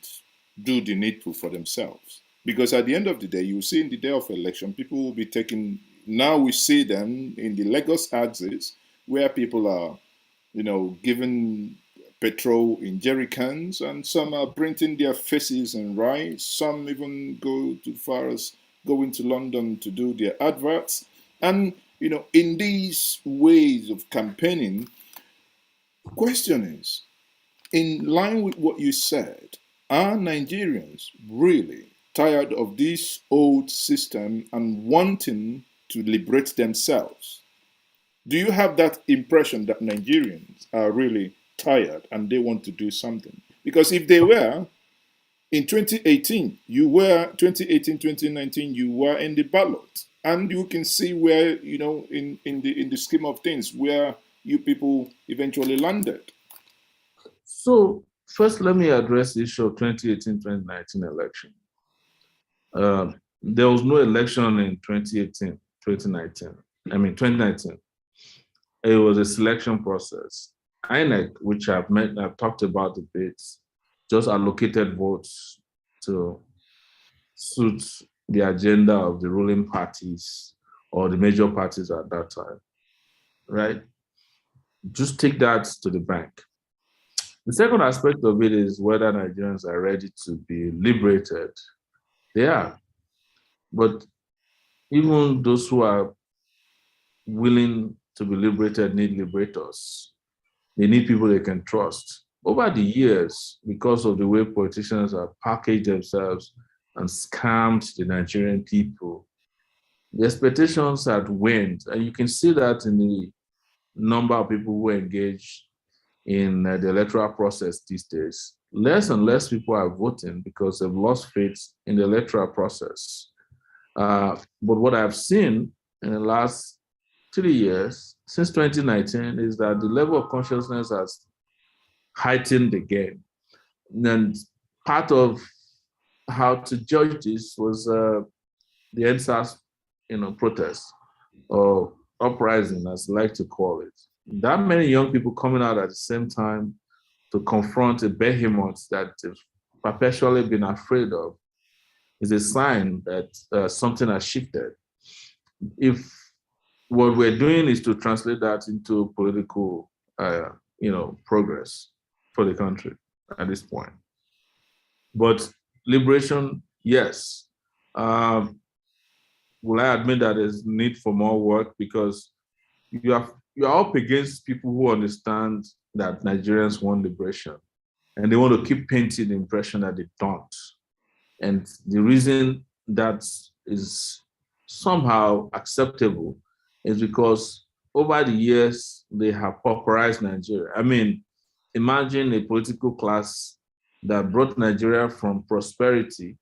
[SPEAKER 1] do the needful for themselves? Because at the end of the day, you see in the day of election, people will be taking, now we see them in the Lagos axis where people are, given petrol in jerry cans, and some are printing their faces and rice. Some even go too far as going to London to do their adverts. And, in these ways of campaigning, question is, in line with what you said, are Nigerians really tired of this old system and wanting to liberate themselves? Do you have that impression that Nigerians are really tired and they want to do something? Because if they were, in 2018, 2019, you were in the ballot. And you can see where, in the scheme of things, where you people eventually landed.
[SPEAKER 2] So first, let me address the issue of 2018-2019 election. There was no election in 2018, 2019. I mean, 2019. It was a selection process. INEC, which I've talked about a bit, just allocated votes to suit the agenda of the ruling parties or the major parties at that time, right? Just take that to the bank. The second aspect of it is whether Nigerians are ready to be liberated. They are. But even those who are willing to be liberated need liberators. They need people they can trust. Over the years, because of the way politicians have packaged themselves and scammed the Nigerian people, the expectations had waned. And you can see that in the number of people who engage in the electoral process these days. Less and less people are voting because they've lost faith in the electoral process. But what I've seen in the last 3 years, since 2019, is that the level of consciousness has heightened again. And part of how to judge this was the NSAS, protest or uprising, as I like to call it. That many young people coming out at the same time to confront a behemoth that they've perpetually been afraid of is a sign that something has shifted. If what we're doing is to translate that into political, progress for the country at this point. But liberation, yes. Will I admit that there's need for more work because you're up against people who understand that Nigerians want liberation and they want to keep painting the impression that they don't. And the reason that is somehow acceptable is because over the years, they have pauperized Nigeria. I mean, imagine a political class that brought Nigeria from prosperity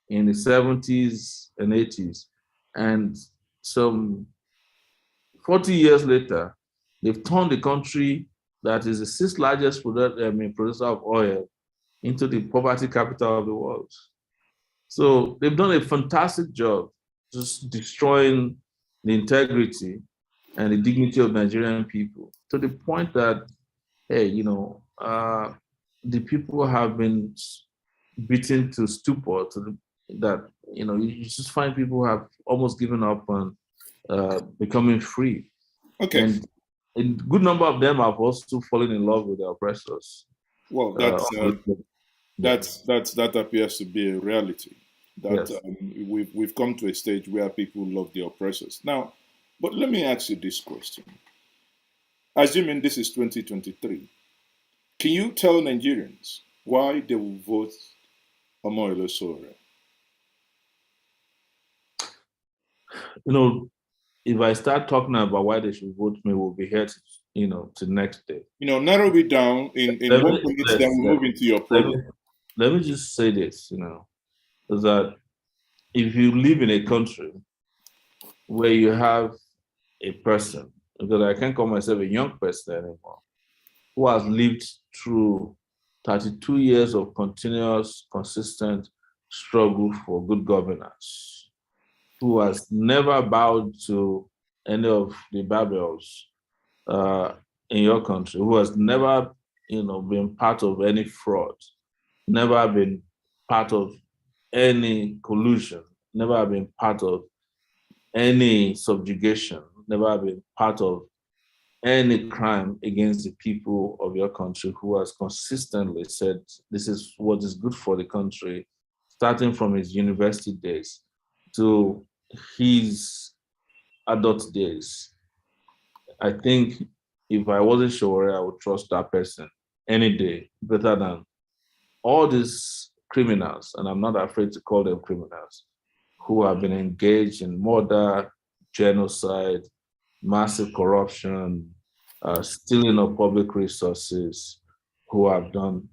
[SPEAKER 2] in the 70s and 80s. And some 40 years later, they've turned the country that is the sixth largest producer of oil into the poverty capital of the world. So they've done a fantastic job just destroying the integrity and the dignity of Nigerian people to the point that, hey, the people have been beaten to stupor that, you just find people have almost given up on becoming free.
[SPEAKER 1] Okay.
[SPEAKER 2] And a good number of them have also fallen in love with their oppressors.
[SPEAKER 1] Well, that appears to be a reality. That
[SPEAKER 2] yes.
[SPEAKER 1] We've come to a stage where people love the oppressors. Now, but let me ask you this question. Assuming this is 2023, can you tell Nigerians why they will vote Omoyele Sowore?
[SPEAKER 2] If I start talking about why they should vote me, we'll be here to next day.
[SPEAKER 1] Narrow it down in 1 minute, then we'll move into your program.
[SPEAKER 2] Let me just say this, is that if you live in a country where you have a person, because I can't call myself a young person anymore, who has lived through 32 years of continuous, consistent struggle for good governance, who has never bowed to any of the Babels uh, in your country, who has never, been part of any fraud, never been part of any collusion, never been part of any subjugation, never been part of any crime against the people of your country, who has consistently said this is what is good for the country, starting from his university days to his adult days. I think if I wasn't sure, I would trust that person any day better than all these criminals, and I'm not afraid to call them criminals, who have been engaged in murder, genocide, massive corruption, stealing of public resources, who have done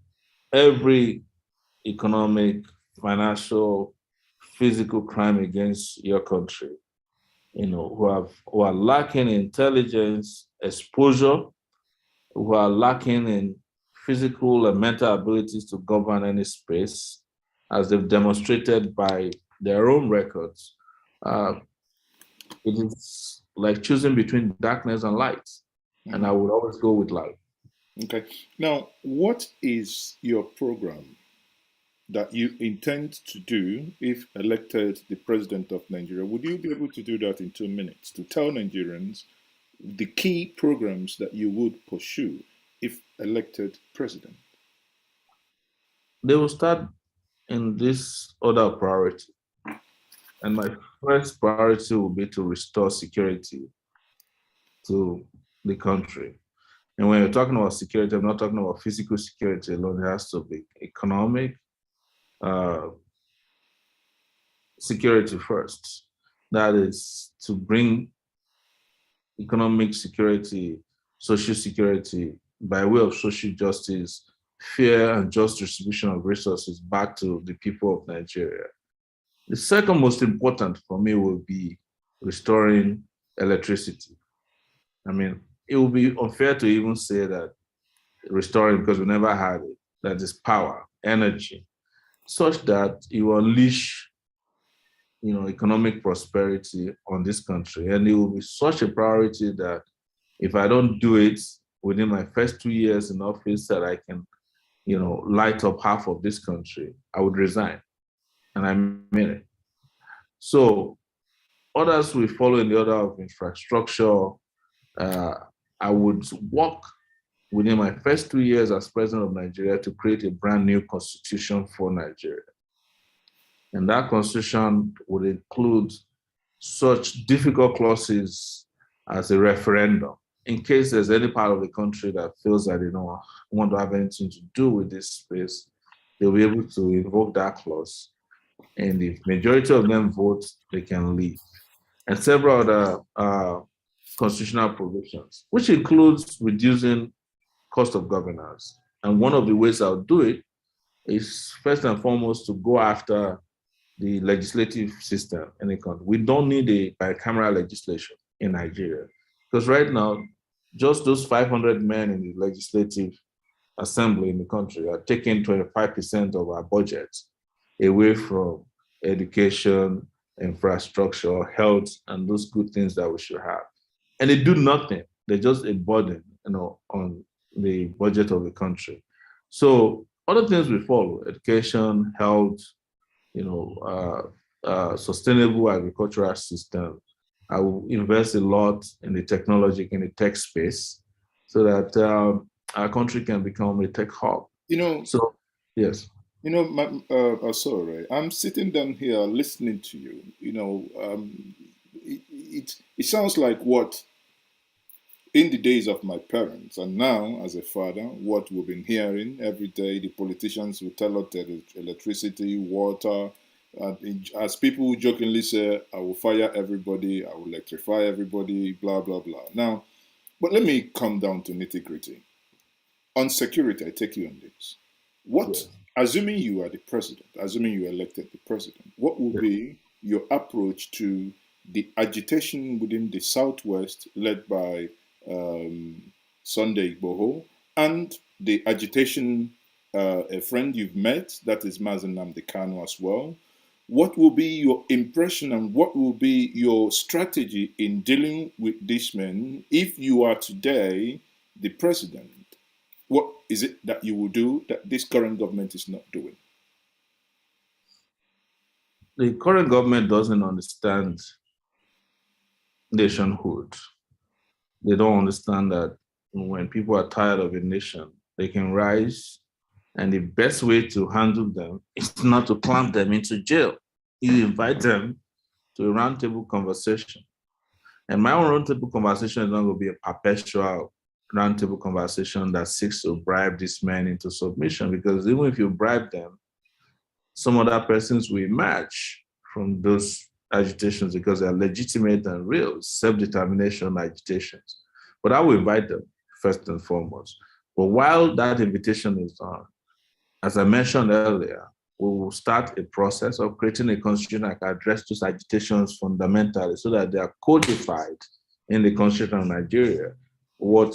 [SPEAKER 2] every economic, financial, physical crime against your country. Who are lacking in intelligence, exposure, who are lacking in physical and mental abilities to govern any space, as they've demonstrated by their own records. Uh, it is like choosing between darkness and light. And I
[SPEAKER 1] Mhm.
[SPEAKER 2] would always go with light.
[SPEAKER 1] Okay. Now, what is your program that you intend to do if elected the president of Nigeria? Would you be able to do that in 2 minutes to tell Nigerians the key programs that you would pursue if elected president?
[SPEAKER 2] They will start in this order of priority. And my first priority will be to restore security to the country. And when you're talking about security, I'm not talking about physical security alone. It has to be economic uh, security first. That is to bring economic security, social security by way of social justice, fair and just distribution of resources back to the people of Nigeria. The second most important for me will be restoring electricity. I mean, it would be unfair to even say that restoring because we never had it, that is power, energy, such that you unleash economic prosperity on this country. And it will be such a priority that if I don't do it within my first 2 years in office, that I can, light up half of this country, I would resign. And I mean it. So others will follow in the order of infrastructure. Uh, I would work within my first 2 years as president of Nigeria to create a brand new constitution for Nigeria. And that constitution would include such difficult clauses as a referendum. In case there's any part of the country that feels that they don't want to have anything to do with this space, they'll be able to invoke that clause. And if majority of them vote, they can leave. And several other constitutional provisions, which includes reducing cost of governance. And one of the ways I'll do it is first and foremost to go after the legislative system in the country. We don't need a bicameral legislation in Nigeria because right now, just those 500 men in the legislative assembly in the country are taking 25% of our budget away from education, infrastructure, health, and those good things that we should have. And they do nothing. They're just a burden, on the budget of the country. So other things we follow: education, health, sustainable agricultural system. I will invest a lot in the technology, in the tech space, so that our country can become a tech hub.
[SPEAKER 1] You know,
[SPEAKER 2] So, yes,
[SPEAKER 1] sorry, I'm sitting down here listening to you. It sounds like what in the days of my parents, and now as a father, what we've been hearing every day, the politicians will tell us that electricity, water, as people jokingly say, I will fire everybody, I will electrify everybody, blah, blah, blah. Now, but let me come down to nitty gritty. On security, I take you on this.
[SPEAKER 2] yes,
[SPEAKER 1] Assuming you are the president, assuming you elected the president, what will
[SPEAKER 2] yes.
[SPEAKER 1] be your approach to the agitation within the Southwest led by um, Sunday Igboho and the agitation a friend you've met, that is Mazen Namdekano as well. What will be your impression and what will be your strategy in dealing with these men if you are today the president? What is it that you will do that this current government is not doing?
[SPEAKER 2] The current government doesn't understand nationhood. They don't understand that when people are tired of a nation, they can rise, and the best way to handle them is not to clamp them into jail. You invite them to a roundtable conversation. And my own roundtable conversation is not going to be a perpetual roundtable conversation that seeks to bribe these men into submission, because even if you bribe them, some other persons will emerge from those agitations because they are legitimate and real self-determination agitations. But I will invite them first and foremost. But while that invitation is on, as I mentioned earlier, we will start a process of creating a constitution that can address those agitations fundamentally so that they are codified in the constitution of Nigeria, what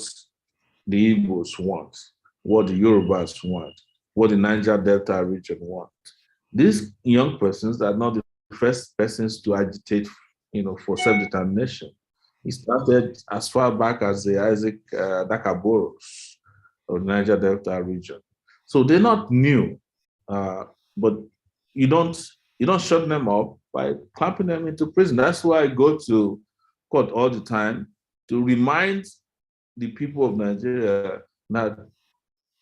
[SPEAKER 2] the Igbos want, what the Yorubas want, what the Niger Delta region want. These young persons are not the first persons to agitate, for self-determination. It started as far back as the Isaac Dakaboros of the Niger Delta region. So they're not new, but you don't you don't shut them up by clamping them into prison. That's why I go to court all the time to remind the people of Nigeria that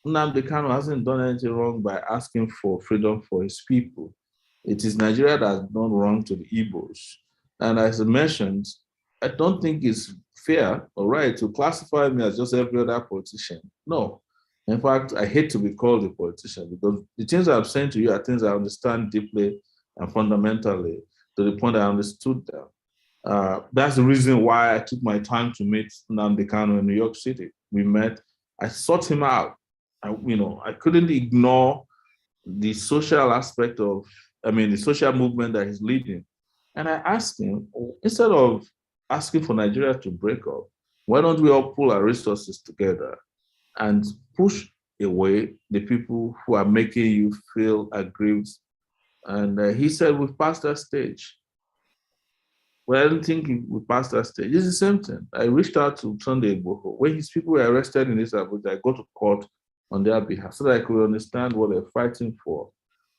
[SPEAKER 2] Nnamdi Kanu hasn't done anything wrong by asking for freedom for his people. It is Nigeria that has done wrong to the Igbos. And as I mentioned, I don't think it's fair or right to classify me as just every other politician. No. In fact, I hate to be called a politician because the things I'm saying to you are things I understand deeply and fundamentally to the point I understood them. That's the reason why I took my time to meet Nnamdi Kanu in New York City. We met. I sought him out. I couldn't ignore the social aspect of, the social movement that he's leading. And I asked him, instead of asking for Nigeria to break up, why don't we all pull our resources together and push away the people who are making you feel aggrieved? And he said, we've passed that stage. Well, I don't think we passed that stage. It's the same thing. I reached out to Sunday Igboho. When his people were arrested in this Abuja, I go to court on their behalf so that I could understand what they're fighting for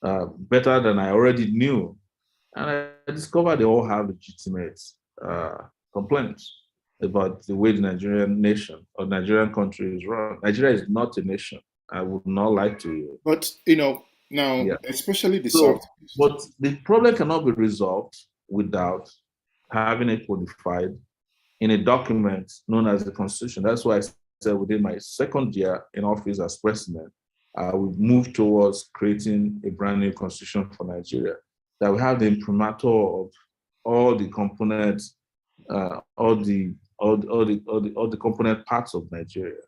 [SPEAKER 2] better than I already knew. And I discovered they all have legitimate complaints about the way the Nigerian nation or Nigerian country is run. Nigeria is not a nation. I would not lie to you.
[SPEAKER 1] But now
[SPEAKER 2] Yeah.
[SPEAKER 1] especially the
[SPEAKER 2] So,
[SPEAKER 1] Southeast.
[SPEAKER 2] but the problem cannot be resolved without having it codified in a document known as the Constitution. That's why I said within my second year in office as president, we moved towards creating a brand new constitution for Nigeria that will have the imprimatur of all the components, all the component parts of Nigeria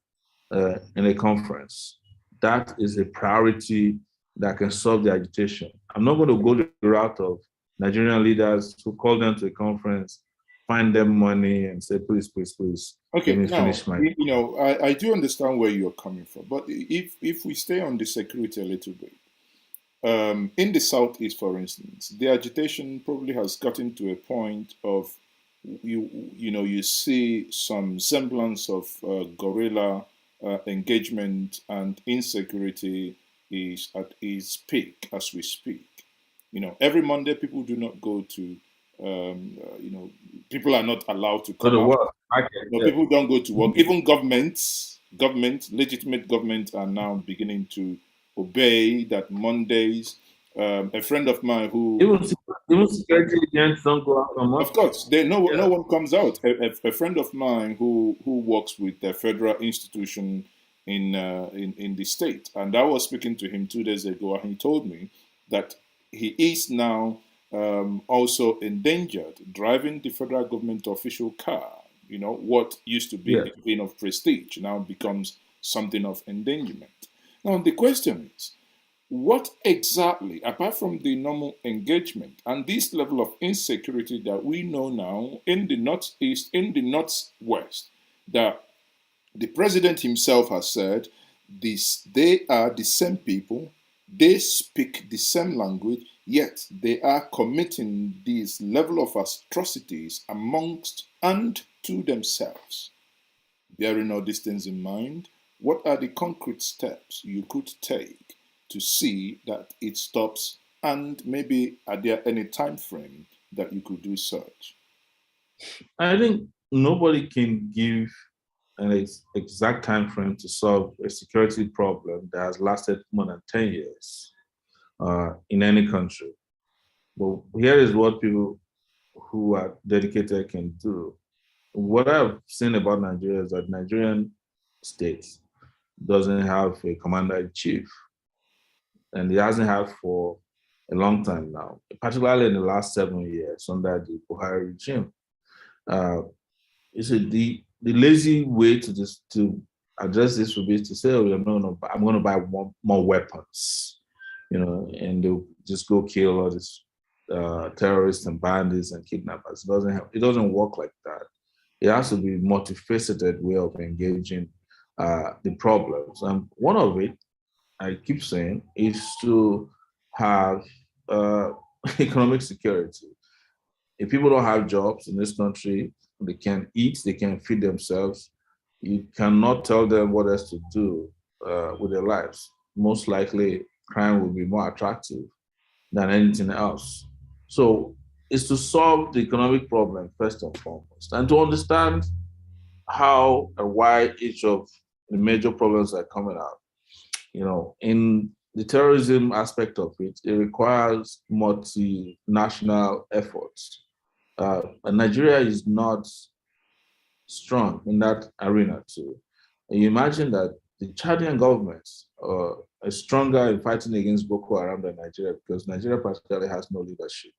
[SPEAKER 2] in a conference. That is a priority that can solve the agitation. I'm not going to go the route of Nigerian leaders who call them to a conference, find them money, and say, please, please, please, let
[SPEAKER 1] Okay,
[SPEAKER 2] me
[SPEAKER 1] now
[SPEAKER 2] finish my.
[SPEAKER 1] I do understand where you're coming from, but if we stay on the security a little bit, in the southeast, for instance, the agitation probably has gotten to a point of you see some semblance of guerrilla engagement, and insecurity is at its peak as we speak. Every Monday people do not go to people are not allowed to
[SPEAKER 2] Go
[SPEAKER 1] come
[SPEAKER 2] to
[SPEAKER 1] out.
[SPEAKER 2] work. Yeah.
[SPEAKER 1] People don't go to work. Even legitimate governments are now beginning to obey that Mondays. A friend of mine who,
[SPEAKER 2] Even, even security agents don't go out on
[SPEAKER 1] of
[SPEAKER 2] Monday.
[SPEAKER 1] course, no
[SPEAKER 2] Yeah.
[SPEAKER 1] one comes out. A friend of mine who works with a federal institution in the state, and I was speaking to him 2 days ago, and he told me that he is now also endangered driving the federal government official car. What used to be
[SPEAKER 2] Yeah.
[SPEAKER 1] a thing of prestige now becomes something of endangerment. Now the question is, what exactly, apart from the normal engagement and this level of insecurity that we know now in the northeast, in the northwest, that the president himself has said this, they are the same people, they speak the same language, yet they are committing this level of atrocities amongst and to themselves. Bearing all these things in mind, what are the concrete steps you could take to see that it stops? And maybe are there any time frame that you could do such?
[SPEAKER 2] I think nobody can give an exact time frame to solve a security problem that has lasted more than 10 years in any country. But here is what people who are dedicated can do. What I've seen about Nigeria is that Nigerian state doesn't have a commander in chief, and it hasn't had for a long time now, particularly in the last 7 years under the Buhari regime. Uh, you see, the lazy way to just to address this would be to say, "Oh, I'm going to buy more weapons," and they'll just go kill all these terrorists and bandits and kidnappers. It doesn't work like that. It has to be multifaceted way of engaging the problems. And one of it, I keep saying, is to have uh, economic security. If people don't have jobs in this country, they can eat, they can feed themselves. You cannot tell them what else to do with their lives. Most likely, crime will be more attractive than anything else. So it's to solve the economic problem first and foremost, and to understand how and why each of the major problems are coming out. In the terrorism aspect of it, it requires multinational efforts. And Nigeria is not strong in that arena too. And you imagine that the Chadian government is stronger in fighting against Boko Haram than Nigeria because Nigeria practically has no leadership.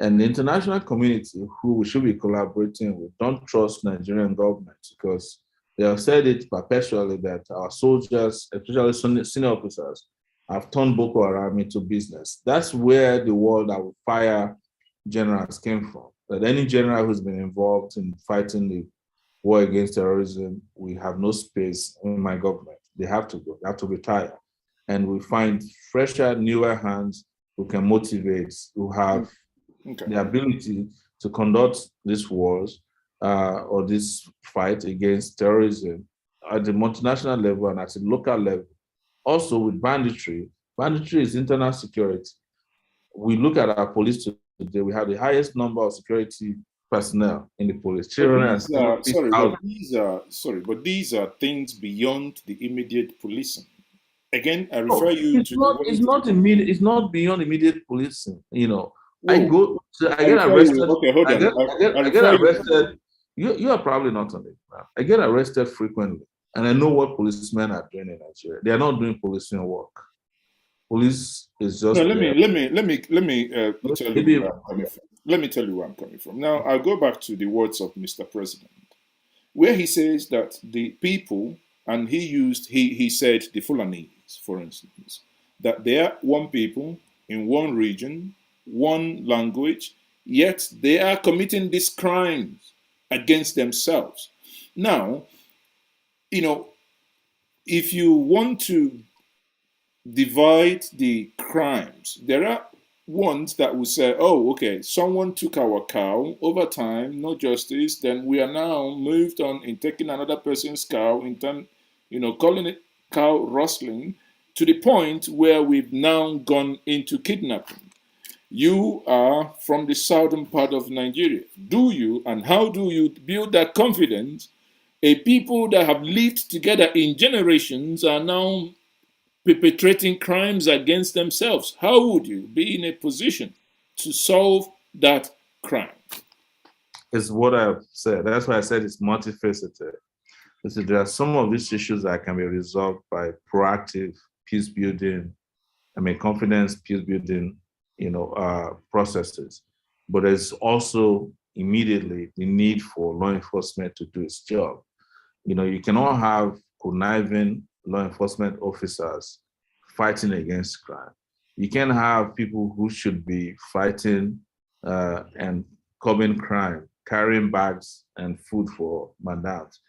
[SPEAKER 2] And the international community, who we should be collaborating with, don't trust Nigerian government because they have said it perpetually that our soldiers, especially senior officers, have turned Boko Haram into business. That's where the word that would fire generals came from. That any general who's been involved in fighting the war against terrorism, we have no space in my government. They have to go, they have to retire. And we find fresher, newer hands who can motivate, who have
[SPEAKER 1] Okay.
[SPEAKER 2] the ability to conduct these wars or this fight against terrorism at the multinational level and at the local level. Also with banditry, banditry is internal security. We look at our police today, we have the highest number of security personnel in the police,
[SPEAKER 1] But these are sorry, but
[SPEAKER 2] 370,000.
[SPEAKER 1] these are things beyond the immediate policing. Again, I refer
[SPEAKER 2] No,
[SPEAKER 1] you
[SPEAKER 2] it's
[SPEAKER 1] to the
[SPEAKER 2] not. It's
[SPEAKER 1] words.
[SPEAKER 2] not immediate. It's not beyond immediate policing. I
[SPEAKER 1] Whoa,
[SPEAKER 2] go. I
[SPEAKER 1] I
[SPEAKER 2] get
[SPEAKER 1] refer you.
[SPEAKER 2] arrested.
[SPEAKER 1] Okay, hold
[SPEAKER 2] I
[SPEAKER 1] on.
[SPEAKER 2] get. I get.
[SPEAKER 1] I
[SPEAKER 2] I get
[SPEAKER 1] refer you to
[SPEAKER 2] arrested. You are probably not on it. Now. I get arrested frequently, and I know what policemen are doing in Nigeria. They are not doing policing work. Police is
[SPEAKER 1] no.
[SPEAKER 2] just there.
[SPEAKER 1] Let me tell you
[SPEAKER 2] Maybe
[SPEAKER 1] where I'm coming from. Let me tell you where I'm coming from. Now I'll go back to the words of Mr. President, where he says that the people, and he said the Fulanese, for instance, that they are one people in one region, one language, yet they are committing these crimes against themselves. Now, you know, if you want to divide the crimes, there are ones that will say, oh, okay, someone took our cow over time, no justice, then we are now moved on in taking another person's cow, in turn, calling it cow rustling, to the point where we've now gone into kidnapping. You are from the southern part of Nigeria. Do you and how do you build that confidence? A people that have lived together in generations are now perpetrating crimes against themselves. How would you be in a position to solve that crime?
[SPEAKER 2] is what I've said. That's why I said it's multifaceted. So there are some of these issues that can be resolved by proactive peace building. Confidence peace building, processes. But there's also immediately the need for law enforcement to do its job. You cannot have conniving law enforcement officers fighting against crime. You can't have people who should be fighting and curbing crime, carrying bags and food for madams.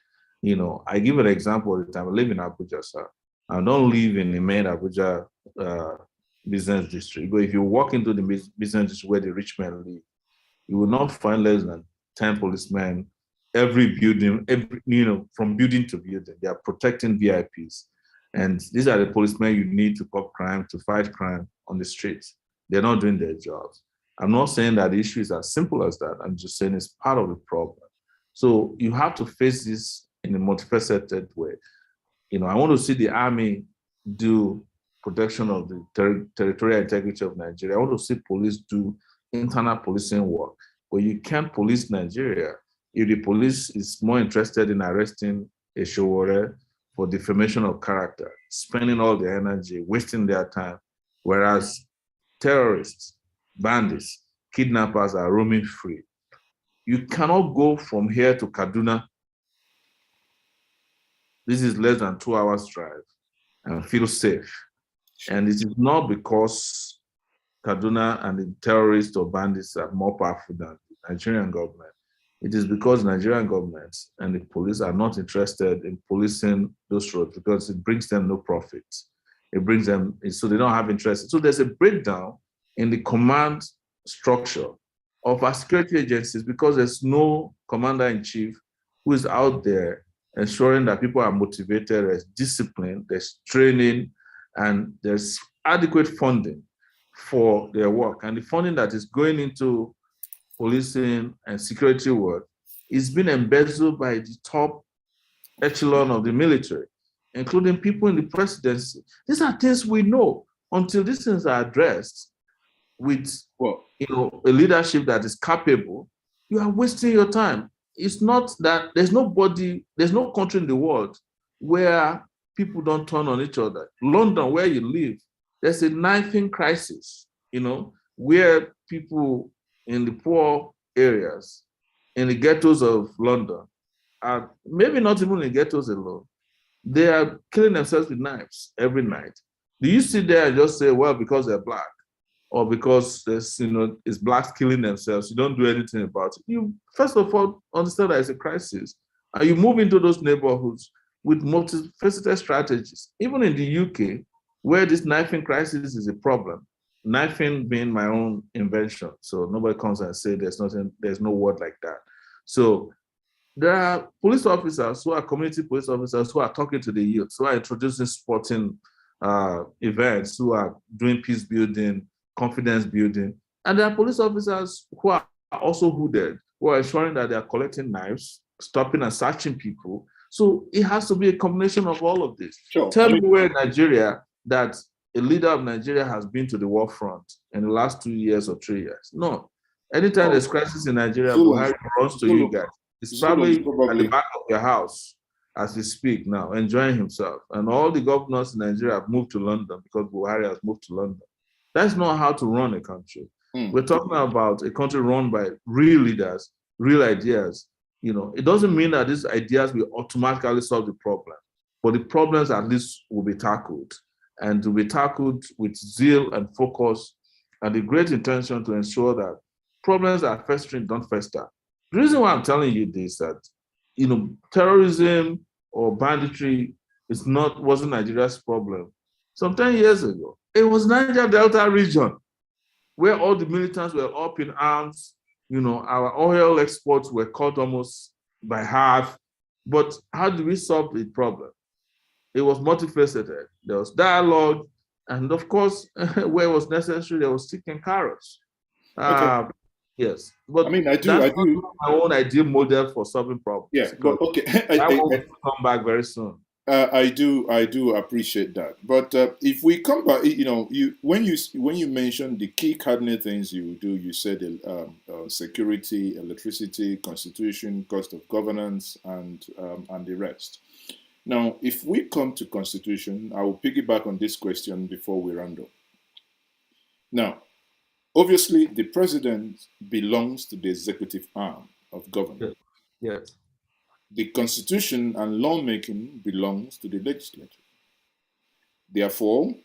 [SPEAKER 2] I give an example all the time. I live in Abuja, sir. I don't live in the main Abuja uh, business district. But if you walk into the business district where the rich men live, you will not find less than 10 policemen every building, from building to building. They are protecting VIPs. And these are the policemen you need to curb crime, to fight crime on the streets. They're not doing their jobs. I'm not saying that the issue is as simple as that. I'm just saying it's part of the problem. So you have to face this in a multifaceted way. I want to see the army do protection of the territorial integrity of Nigeria. I want to see police do internal policing work. But you can't police Nigeria if the police is more interested in arresting a Sowore for defamation of character, spending all their energy, wasting their time, whereas terrorists, bandits, kidnappers are roaming free. You cannot go from here to Kaduna. This is less than 2 hours drive and feel safe. And it is not because Kaduna and the terrorists or bandits are more powerful than the Nigerian government. It is because Nigerian government and the police are not interested in policing those roads because it brings them no profit. It brings them, so they don't have interest. So there's a breakdown in the command structure of our security agencies because there's no commander-in-chief who is out there ensuring that people are motivated, there's discipline, there's training, and there's adequate funding for their work. And the funding that is going into policing and security work is being embezzled by the top echelon of the military, including people in the presidency. These are things we know. Until these things are addressed with a leadership that is capable, you are wasting your time. It's not that there's no country in the world where people don't turn on each other. London, where you live, there's a knifing crisis, where people in the poor areas, in the ghettos of London, are maybe not even in ghettos alone. They are killing themselves with knives every night. Do you sit there and just say, well, because they're black, or because it's blacks killing themselves, you don't do anything about it? You first of all understand that it's a crisis, and you move into those neighborhoods with multifaceted strategies. Even in the UK, where this knifing crisis is a problem, knifing being my own invention, so nobody comes and say there's no word like that. So there are police officers who are community police officers who are talking to the youth, who are introducing sporting events, who are doing peace building, confidence building. And there are police officers who are also hooded, who are ensuring that they are collecting knives, stopping and searching people. So it has to be a combination of all of this.
[SPEAKER 1] Sure.
[SPEAKER 2] Tell me where in Nigeria that a leader of Nigeria has been to the war front in the last 2 years or 3 years. No. Anytime there's crisis in Nigeria, Buhari runs to you guys. It's probably at the back of your house as we speak now, enjoying himself. And all the governors in Nigeria have moved to London because Buhari has moved to London. That's not how to run a country. We're talking about a country run by real leaders, real ideas. It doesn't mean that these ideas will automatically solve the problem, but the problems at least will be tackled, and will be tackled with zeal and focus and the great intention to ensure that problems that are festering don't fester. The reason why I'm telling you this, that terrorism or banditry wasn't Nigeria's problem. Some 10 years ago, it was Niger Delta region where all the militants were up in arms. Our oil exports were cut almost by half. But how do we solve the problem? It was multifaceted. There was dialogue, and of course, where it was necessary, there was stick and carrots.
[SPEAKER 1] Okay.
[SPEAKER 2] Yes, but
[SPEAKER 1] I do.
[SPEAKER 2] Not my own ideal model for solving problems.
[SPEAKER 1] Yeah, but okay.
[SPEAKER 2] I will come back very soon.
[SPEAKER 1] I do appreciate that. But if we come back, when you mentioned the key cardinal things you do, you said security, electricity, constitution, cost of governance, and the rest. Now, if we come to constitution, I will piggyback on this question before we round up. Now, obviously, the president belongs to the executive arm of government.
[SPEAKER 2] Yes.
[SPEAKER 1] The constitution and lawmaking belongs to the legislature. Therefore,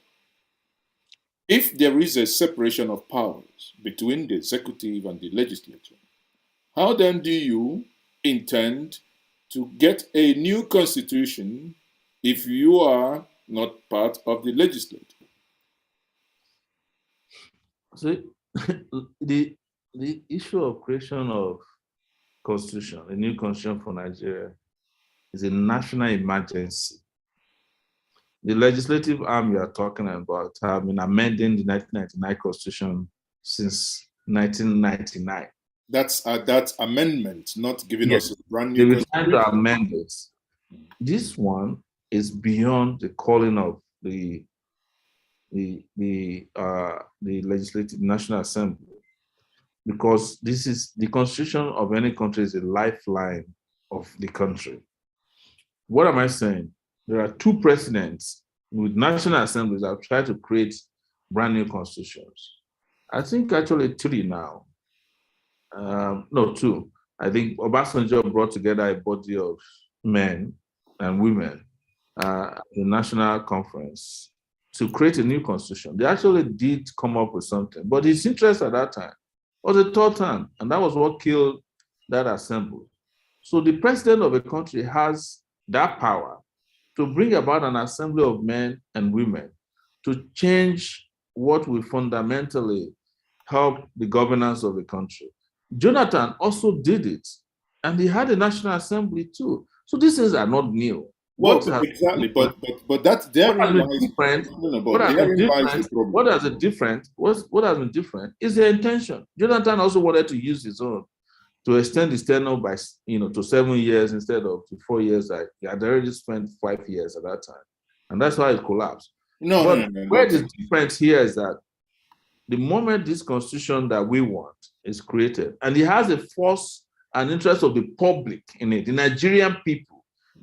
[SPEAKER 1] if there is a separation of powers between the executive and the legislature, how then do you intend to get a new constitution if you are not part of the legislature?
[SPEAKER 2] See, the issue of creation of constitution, a new constitution for Nigeria, is a national emergency. The legislative arm you are talking about have been amending the 1999 constitution since 1999.
[SPEAKER 1] That's amendment, not giving
[SPEAKER 2] Yes,
[SPEAKER 1] us a brand
[SPEAKER 2] they
[SPEAKER 1] new
[SPEAKER 2] were trying to
[SPEAKER 1] constitution.
[SPEAKER 2] amend it. This one is beyond the calling of the legislative national assembly, because this is the constitution of any country is a lifeline of the country. What am I saying? There are two presidents with national assemblies that have tried to create brand new constitutions. I think actually three now. No, two. I think Obasanjo brought together a body of men and women at the national conference to create a new constitution. They actually did come up with something, but his interest at that time was a third term, and that was what killed that assembly. So the president of a country has that power to bring about an assembly of men and women to change what will fundamentally help the governance of the country. Jonathan also did it, and he had a national assembly too. So these things are not new.
[SPEAKER 1] Well, exactly, but that therein lies
[SPEAKER 2] different.
[SPEAKER 1] What
[SPEAKER 2] What has been different is the intention. Jonathan also wanted to use his own to extend his tenure by to 7 years instead of to 4 years. He had already spent 5 years at that time, and that's why it collapsed.
[SPEAKER 1] No,
[SPEAKER 2] where the difference here is that the moment this constitution that we want is created, and it has a force and interest of the public in it, the Nigerian people.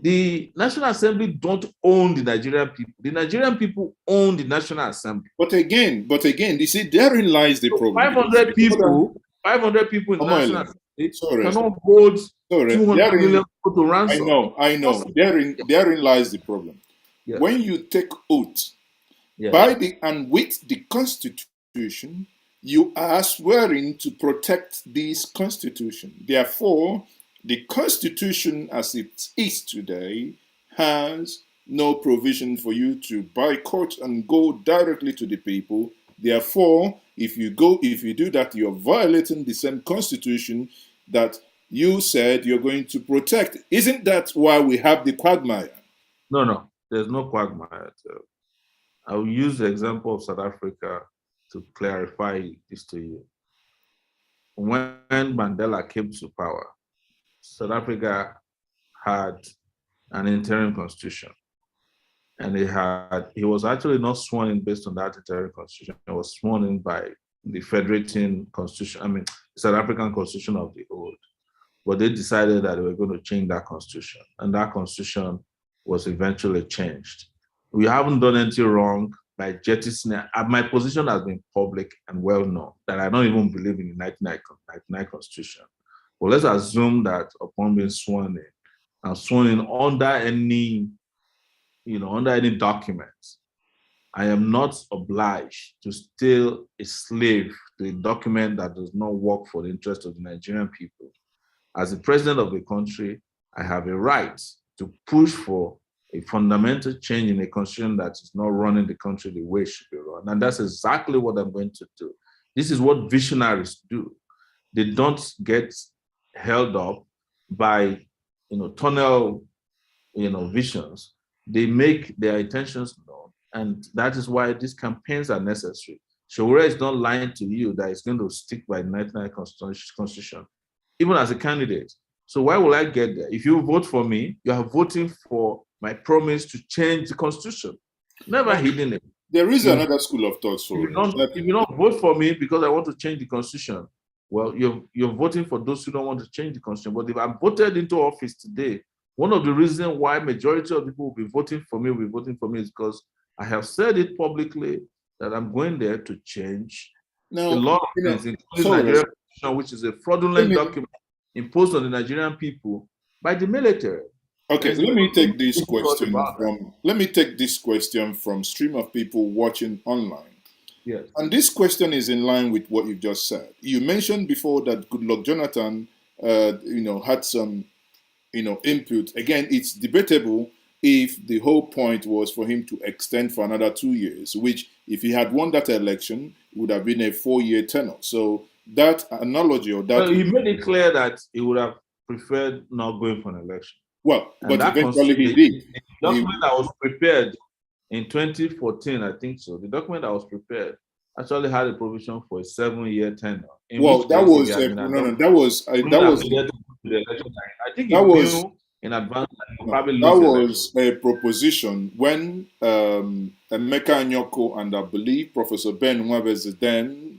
[SPEAKER 2] The National Assembly don't own the Nigerian people. The Nigerian people own the National Assembly.
[SPEAKER 1] But again, you see, therein lies the problem.
[SPEAKER 2] 500 people in the National Assembly cannot hold 200 million people to ransom.
[SPEAKER 1] I know. Therein lies the problem. Yes. When you take oath by and with the Constitution, you are swearing to protect this Constitution. Therefore, the Constitution as it is today has no provision for you to boycott and go directly to the people. Therefore, if you do that, you're violating the same Constitution that you said you're going to protect. Isn't that why we have the quagmire?
[SPEAKER 2] No, there's no quagmire. I'll use the example of South Africa to clarify this to you. When Mandela came to power, South Africa had an interim constitution, and he was actually not sworn in based on that interim constitution. He was sworn in by the federating constitution, the South African constitution of the old. But they decided that they were going to change that constitution, and that constitution was eventually changed. We haven't done anything wrong by jettisoning. My position has been public and well known that I don't even believe in the 1999 constitution. Well, let's assume that upon being sworn in, and sworn in under any document, I am not obliged to still a slave to a document that does not work for the interest of the Nigerian people. As the president of the country, I have a right to push for a fundamental change in a constitution that is not running the country the way it should be run. And that's exactly what I'm going to do. This is what visionaries do. They don't get held up by tunnel visions. They make their intentions known, and that is why these campaigns are necessary. Sowore is not lying to you that he's going to stick by the 1999 constitution, even as a candidate. So why will I get there? If you vote for me, you are voting for my promise to change the constitution. Never hidden it.
[SPEAKER 1] There is another school of thought.
[SPEAKER 2] If you don't vote for me because I want to change the constitution, well, you're voting for those who don't want to change the constitution. But if I'm voted into office today, one of the reasons why majority of people will be voting for me is because I have said it publicly that I'm going there to change a lot of things, including Nigerian constitution, which is a fraudulent document imposed on the Nigerian people by the military.
[SPEAKER 1] Okay, let me take this question from stream of people watching online.
[SPEAKER 2] Yes.
[SPEAKER 1] And this question is in line with what you just said. You mentioned before that Goodluck Jonathan, had some, input. Again, it's debatable if the whole point was for him to extend for another 2 years, which, if he had won that election, would have been a 4-year tenure. So that analogy or
[SPEAKER 2] Well,
[SPEAKER 1] that,
[SPEAKER 2] he made it clear that he would have preferred not going for an election.
[SPEAKER 1] well,
[SPEAKER 2] And
[SPEAKER 1] but
[SPEAKER 2] that
[SPEAKER 1] eventually
[SPEAKER 2] constitutes
[SPEAKER 1] he did.
[SPEAKER 2] the
[SPEAKER 1] He,
[SPEAKER 2] document that was prepared in 2014, I think so. The document that was prepared actually had a provision for a 7-year tenure, in
[SPEAKER 1] well,
[SPEAKER 2] which
[SPEAKER 1] that
[SPEAKER 2] case, if he
[SPEAKER 1] was
[SPEAKER 2] had been
[SPEAKER 1] no, no,
[SPEAKER 2] adopted,
[SPEAKER 1] that was
[SPEAKER 2] he
[SPEAKER 1] that
[SPEAKER 2] wouldn't have
[SPEAKER 1] was
[SPEAKER 2] needed to go to the election. I think he
[SPEAKER 1] that was
[SPEAKER 2] knew in advance that he would
[SPEAKER 1] no,
[SPEAKER 2] probably
[SPEAKER 1] that
[SPEAKER 2] lose the election.
[SPEAKER 1] was a proposition when Emeka Anyoko and I believe Professor Ben Nwabeze then,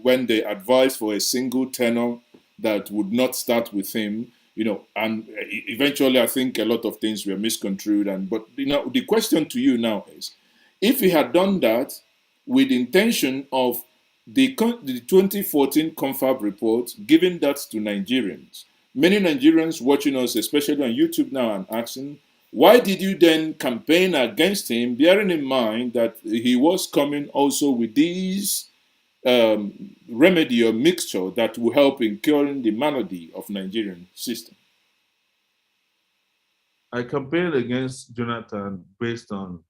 [SPEAKER 1] when they advised for a single tenor that would not start with him, and eventually I think a lot of things were misconstrued. But the question to you now is, if he had done that with intention of the 2014 Confab report, giving that to Nigerians, many Nigerians watching us, especially on YouTube now, are asking, why did you then campaign against him, bearing in mind that he was coming also with these remedy or mixture that will help in curing the malady of Nigerian system?
[SPEAKER 2] I campaigned against Jonathan based on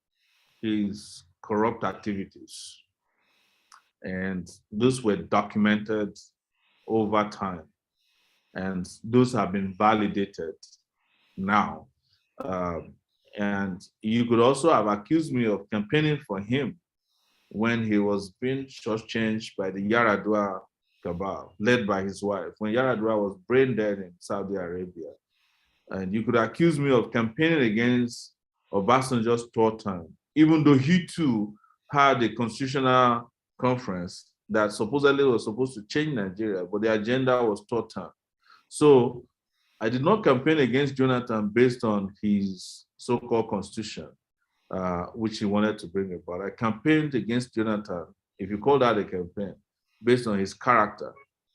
[SPEAKER 2] his corrupt activities, and those were documented over time, and those have been validated now. Um, and you could also have accused me of campaigning for him when he was being shortchanged by the Yaradua cabal, led by his wife, when Yaradua was brain dead in Saudi Arabia. And you could accuse me of campaigning against Obasanjo's third term, even though he too had a constitutional conference that supposedly was supposed to change Nigeria, but the agenda was third term. So I did not campaign against Jonathan based on his so-called constitution, which he wanted to bring about. I campaigned against Jonathan, if you call that a campaign, based on his character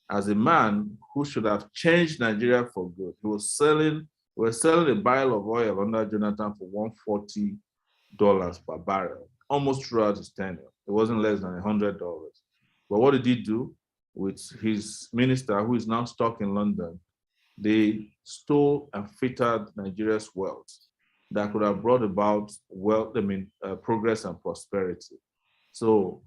[SPEAKER 2] as a man who should have changed Nigeria for good. We were selling a barrel of oil under Jonathan for $140 per barrel, almost throughout his tenure. It wasn't less than $100. But what did he do with his minister, who is now stuck in London? They stole and frittered Nigeria's wealth that could have brought about wealth, progress and prosperity. So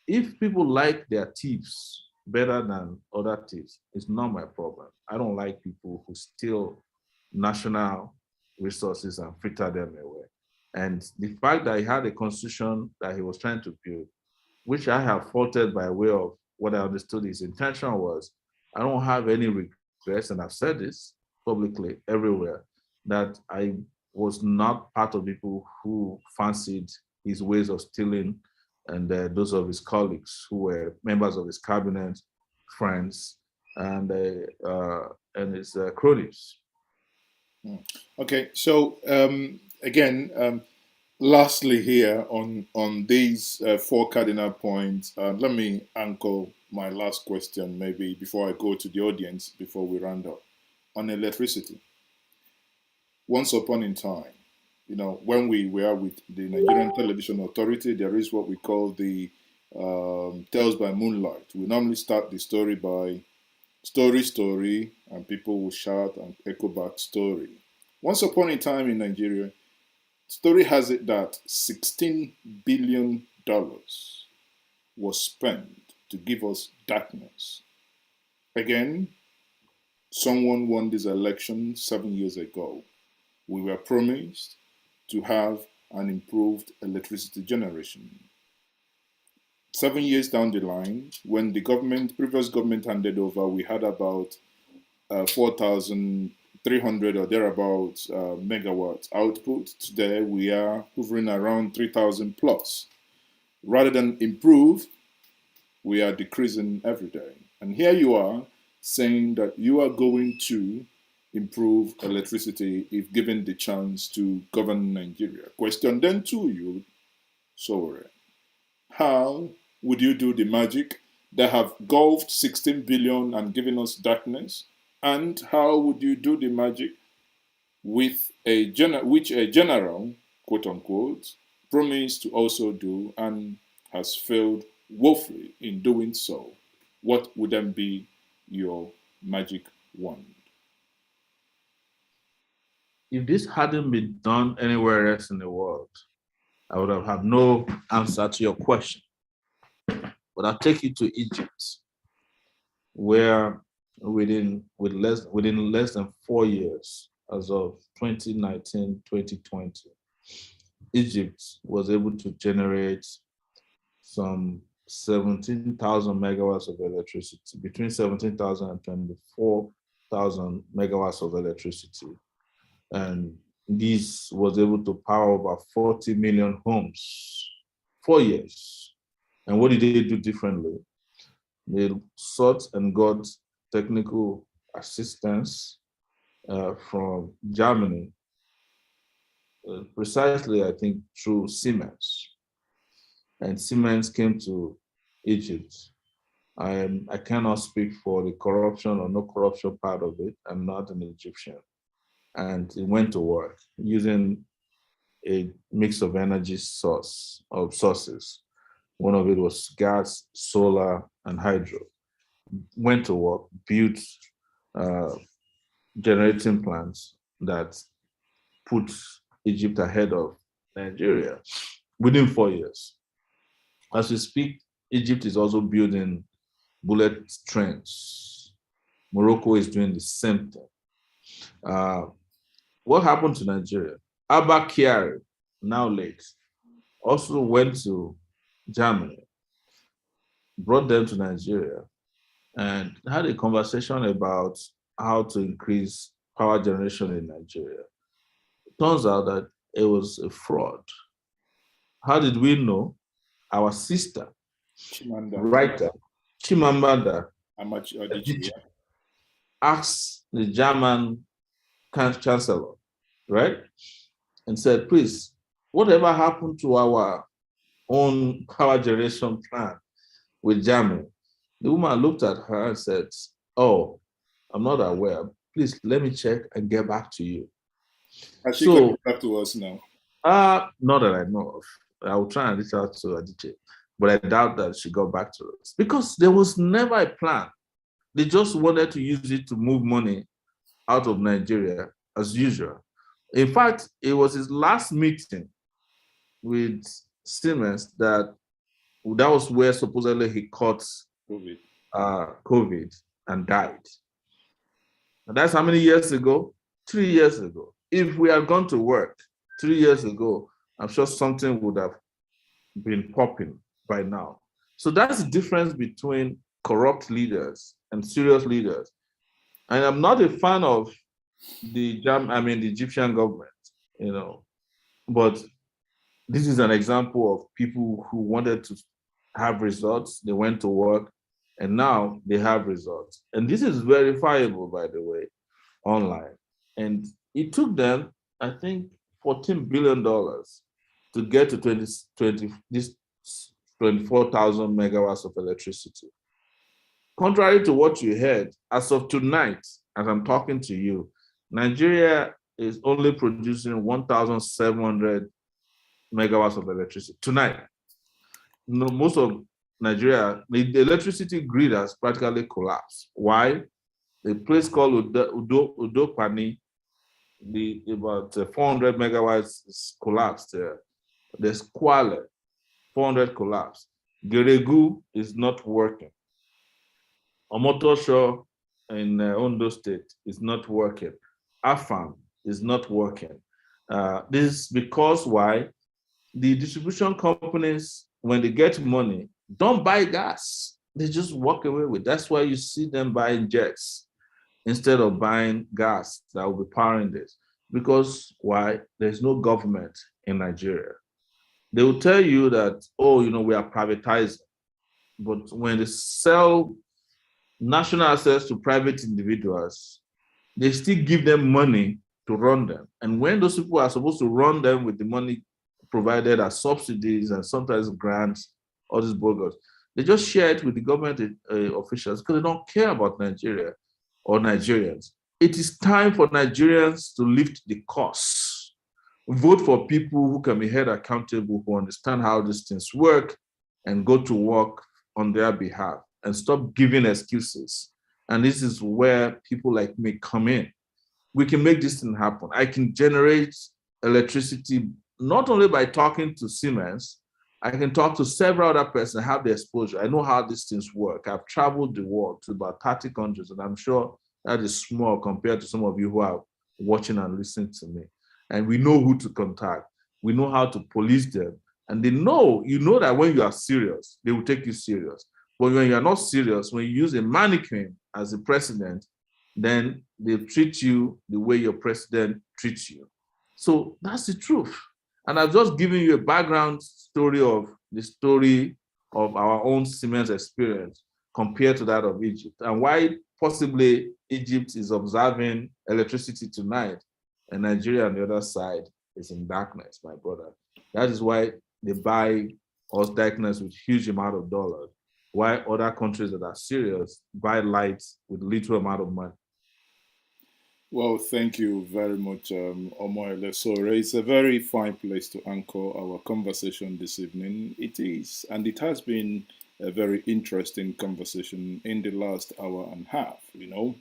[SPEAKER 2] if people like their tips better than other tips, it's not my problem. I don't like people who steal national resources and fritter them away. And the fact that he had a constitution that he was trying to build, which I have faulted by way of what I understood his intention was, I don't have any regrets, and I've said this publicly everywhere, that I was not part of people who fancied his ways of stealing and those of his colleagues who were members of his cabinet, friends, and his cronies.
[SPEAKER 1] Okay, so again, lastly here on these four cardinal points, let me anchor my last question maybe before I go to the audience before we round up on electricity. Once upon in time, when we were with the Nigerian Television Authority, there is what we call the Tales by Moonlight. We normally start the story by story, and people will shout and echo back story. Once upon a time in Nigeria, story has it that $16 billion was spent to give us darkness. Again, someone won this election 7 years ago. We were promised to have an improved electricity generation. 7 years down the line, when the previous government handed over, we had about 4,300 or thereabouts megawatts output. Today, we are hovering around 3,000 plus. Rather than improve, we are decreasing every day. And here you are saying that you are going to improve electricity if given the chance to govern Nigeria. Question then to you, Sowore. How would you do the magic that have gulfed 16 billion and given us darkness? And how would you do the magic with which a general, quote unquote, promised to also do and has failed woefully in doing so, what would then be your magic wand?
[SPEAKER 2] If this hadn't been done anywhere else in the world, I would have had no answer to your question. But I'll take you to Egypt, where within less than 4 years, as of 2019, 2020, Egypt was able to generate some 17,000 megawatts of electricity, between 17,000 and 24,000 megawatts of electricity. And this was able to power over 40 million homes, 4 years. And what did they do differently? They sought and got technical assistance from Germany, precisely, I think, through Siemens. And Siemens came to Egypt. I cannot speak for the corruption or no corruption part of it. I'm not an Egyptian. And it went to work using a mix of energy sources. One of it was gas, solar, and hydro. Went to work, built uh, generating plants that put Egypt ahead of Nigeria within 4 years. As we speak, Egypt is also building bullet trains. Morocco is doing the same thing. What happened to Nigeria? Abba Kyari, now late, also went to Germany, brought them to Nigeria, and had a conversation about how to increase power generation in Nigeria. It turns out that it was a fraud. How did we know? Our sister,
[SPEAKER 1] Chimanda.
[SPEAKER 2] writer, Chimamanda
[SPEAKER 1] Adichie.
[SPEAKER 2] asked the German chancellor, right? And said, please, whatever happened to our own power generation plan with Germany? The woman looked at her and said, oh, I'm not aware. Please let me check and get back to you.
[SPEAKER 1] Has she got back to us now?
[SPEAKER 2] Not that I know of. I will try and reach out to Adichie, but I doubt that she got back to us because there was never a plan. They just wanted to use it to move money out of Nigeria as usual. In fact, it was his last meeting with Siemens that was where supposedly he caught COVID and died. And that's how many years ago? 3 years ago. If we had gone to work 3 years ago, I'm sure something would have been popping by now. So that's the difference between corrupt leaders and serious leaders. And I'm not a fan of the Egyptian government, but this is an example of people who wanted to have results. They went to work and now they have results. And this is verifiable, by the way, online. And it took them, I think, $14 billion to get to 24,000 megawatts of electricity. Contrary to what you heard, as of tonight, as I'm talking to you, Nigeria is only producing 1,700 megawatts of electricity tonight. Most of Nigeria, the electricity grid has practically collapsed. Why? A place called Udopani, about 400 megawatts is collapsed there. There's Kwale, 400 collapsed. Geregu is not working. Omotosho in Ondo State is not working. Afam is not working. This is because why? The distribution companies, when they get money, don't buy gas. They just walk away with it. That's why you see them buying jets instead of buying gas that will be powering this. Because why? There's no government in Nigeria. They will tell you that, we are privatizing. But when they sell national access to private individuals, they still give them money to run them. And when those people are supposed to run them with the money provided as subsidies and sometimes grants, all these bogus, they just share it with the government officials because they don't care about Nigeria or Nigerians. It is time for Nigerians to lift the costs. Vote for people who can be held accountable, who understand how these things work, and go to work on their behalf and stop giving excuses. And this is where people like me come in. We can make this thing happen. I can generate electricity not only by talking to Siemens, I can talk to several other persons, have the exposure. I know how these things work. I've traveled the world to about 30 countries, and I'm sure that is small compared to some of you who are watching and listening to me. And we know who to contact. We know how to police them. And they know, you know that when you are serious, they will take you serious. But when you are not serious, when you use a mannequin as a president, then they treat you the way your president treats you. So that's the truth. And I've just given you a background story of the story of our own Siemens experience compared to that of Egypt, and why possibly Egypt is observing electricity tonight and Nigeria on the other side is in darkness, my brother. That is why they buy us darkness with huge amount of dollars, why other countries that are serious buy lights with little amount of money.
[SPEAKER 1] Well, thank you very much, Omoyele Sowore. It's a very fine place to anchor our conversation this evening. It is, and it has been a very interesting conversation in the last hour and a half, you know.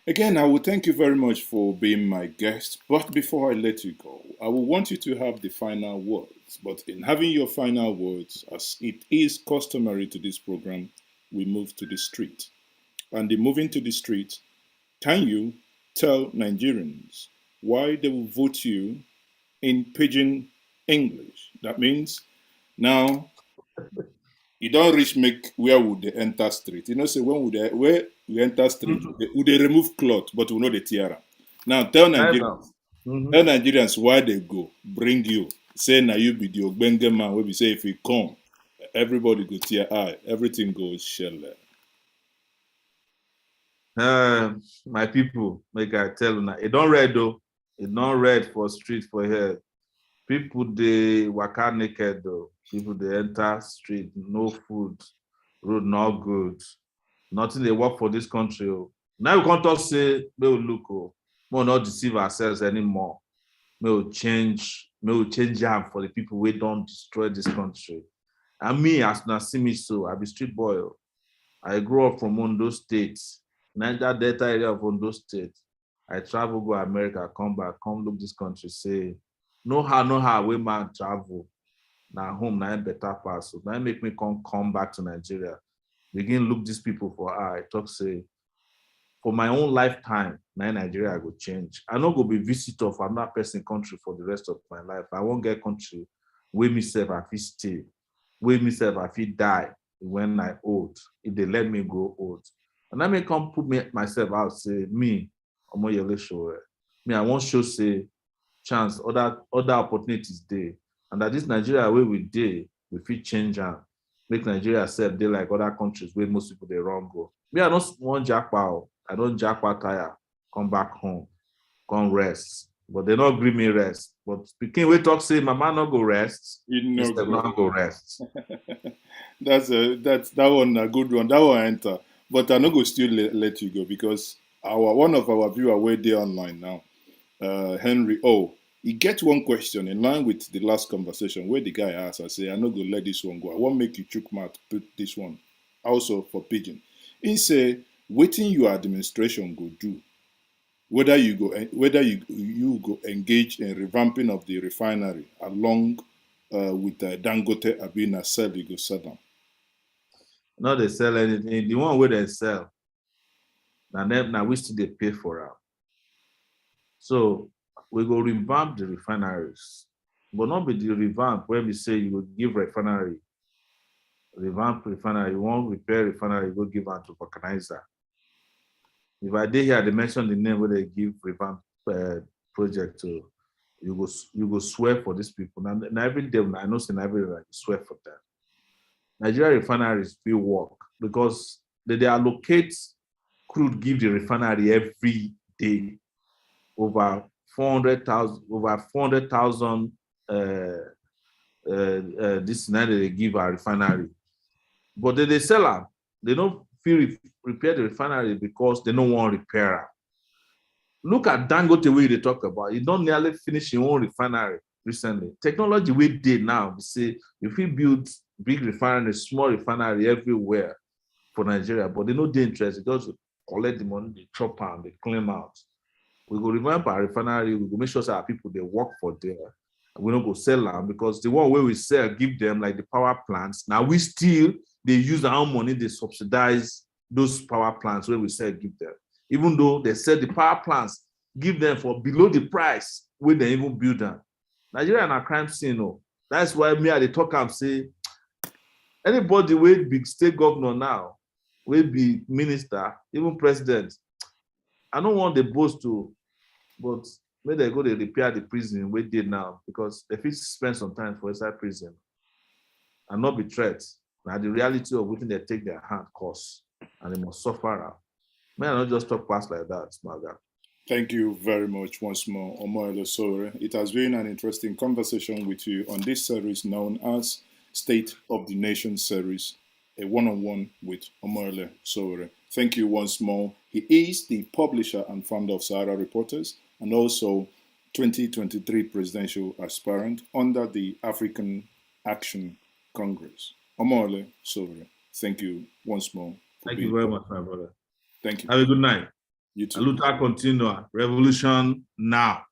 [SPEAKER 1] Again, I will thank you very much for being my guest. But before I let you go, I will want you to have the final words. But in having your final words, as it is customary to this program, we move to the street. And in moving to the street, can you tell Nigerians why they will vote you in pidgin English? That means now you don't reach make where would they enter street. You know, say when would they where we enter street, would they remove cloth, but we know the tiara. Now tell Nigerians why they go, bring you, say now you be the Ogbenge man where we say if you come, everybody go tear eye, everything goes shell.
[SPEAKER 2] My people, make I tell you now, it don't red though. It don't red for street for here. People they waka naked though. People they enter street, no food, road not good. Nothing they work for this country. Oh. Now we can't talk say we will look oh, we will not deceive ourselves anymore. We will change jam for the people we don't destroy this country. And me, as you see me so, I be street boy. Oh. I grew up from Ondo State, Niger Delta area of Ondo State. I travel go America, come back, come look this country, say, no how, we man travel. Now home, now better pass. So now make me come back to Nigeria. Begin look these people for eye. Talk say, for my own lifetime, now Nigeria go change. I not go be visitor for another person country for the rest of my life. I won't get country where myself I feel stay, where myself I feel die when I old, if they let me grow old. And I may come put myself out, say, me, Omoyele Sowore. Me, I won't show say chance, other opportunities there. And that this Nigeria where we did, we feel change and make Nigeria self they like other countries where most people they run go. Me, I don't want jackpot. I don't jackpot tire, come back home, come rest. But they not give me rest. But speaking, we talk say, Mama not go rest. Instead not go rest.
[SPEAKER 1] That's that one a good one. That one enter. But I no go still let you go because one of our viewer way there online now, Henry O. He get one question in line with the last conversation where the guy asked, I say, I no go let this one go. I won't make you chook mouth put this one also for pigeon. He say, waiting your administration go do, whether you go engage in revamping of the refinery along with Dangote Abina sell you go sell them.
[SPEAKER 2] No, they sell anything. The one where they sell, now we still they pay for it. So we go revamp the refineries, but not be the revamp where we say you will give revamp refinery, you won't repair refinery, you go give out to vulcanizer. If I did here, they mention the name where they give revamp project to, you go swear for these people. Now every day, I know in every day, I swear for them. Nigeria refineries will work because they allocate crude, give the refinery every day over 400,000 this night they give our refinery. But they sell them. They don't feel repair the refinery because they don't want to repair them. Look at Dangote way they talk about. You don't nearly finish your own refinery recently. Technology we did now, we say if we build big refinery, small refinery everywhere for Nigeria, but they know the interest. They just collect the money, they chop and they claim out. We go remember our refinery, we go make sure that our people they work for there. We don't go sell them because the one where we sell, give them like the power plants. Now we still they use our own money, they subsidize those power plants where we sell, give them. Even though they sell the power plants, give them for below the price where they even build them. Nigeria na crime scene, no. That's why me at the talk and say anybody with big state governor now, will be minister, even president. I don't want the boss to, but when they go to repair the prison we did now because they fit spend some time for inside prison and not be threats. Now the reality of what they take their hand cause and they must suffer. May I not just talk past like that, smart guy.
[SPEAKER 1] Thank you very much once more, Omoyele Sowore. It has been an interesting conversation with you on this series known as State of the Nation series, a one-on-one with Omoyele Sowore. Thank you once more. He is the publisher and founder of Sahara Reporters and also 2023 presidential aspirant under the African Action Congress. Omoyele Sowore, thank you once more.
[SPEAKER 2] Thank you very much, my brother.
[SPEAKER 1] Thank you.
[SPEAKER 2] Have a good night.
[SPEAKER 1] You too.
[SPEAKER 2] Luta continua. Revolution now.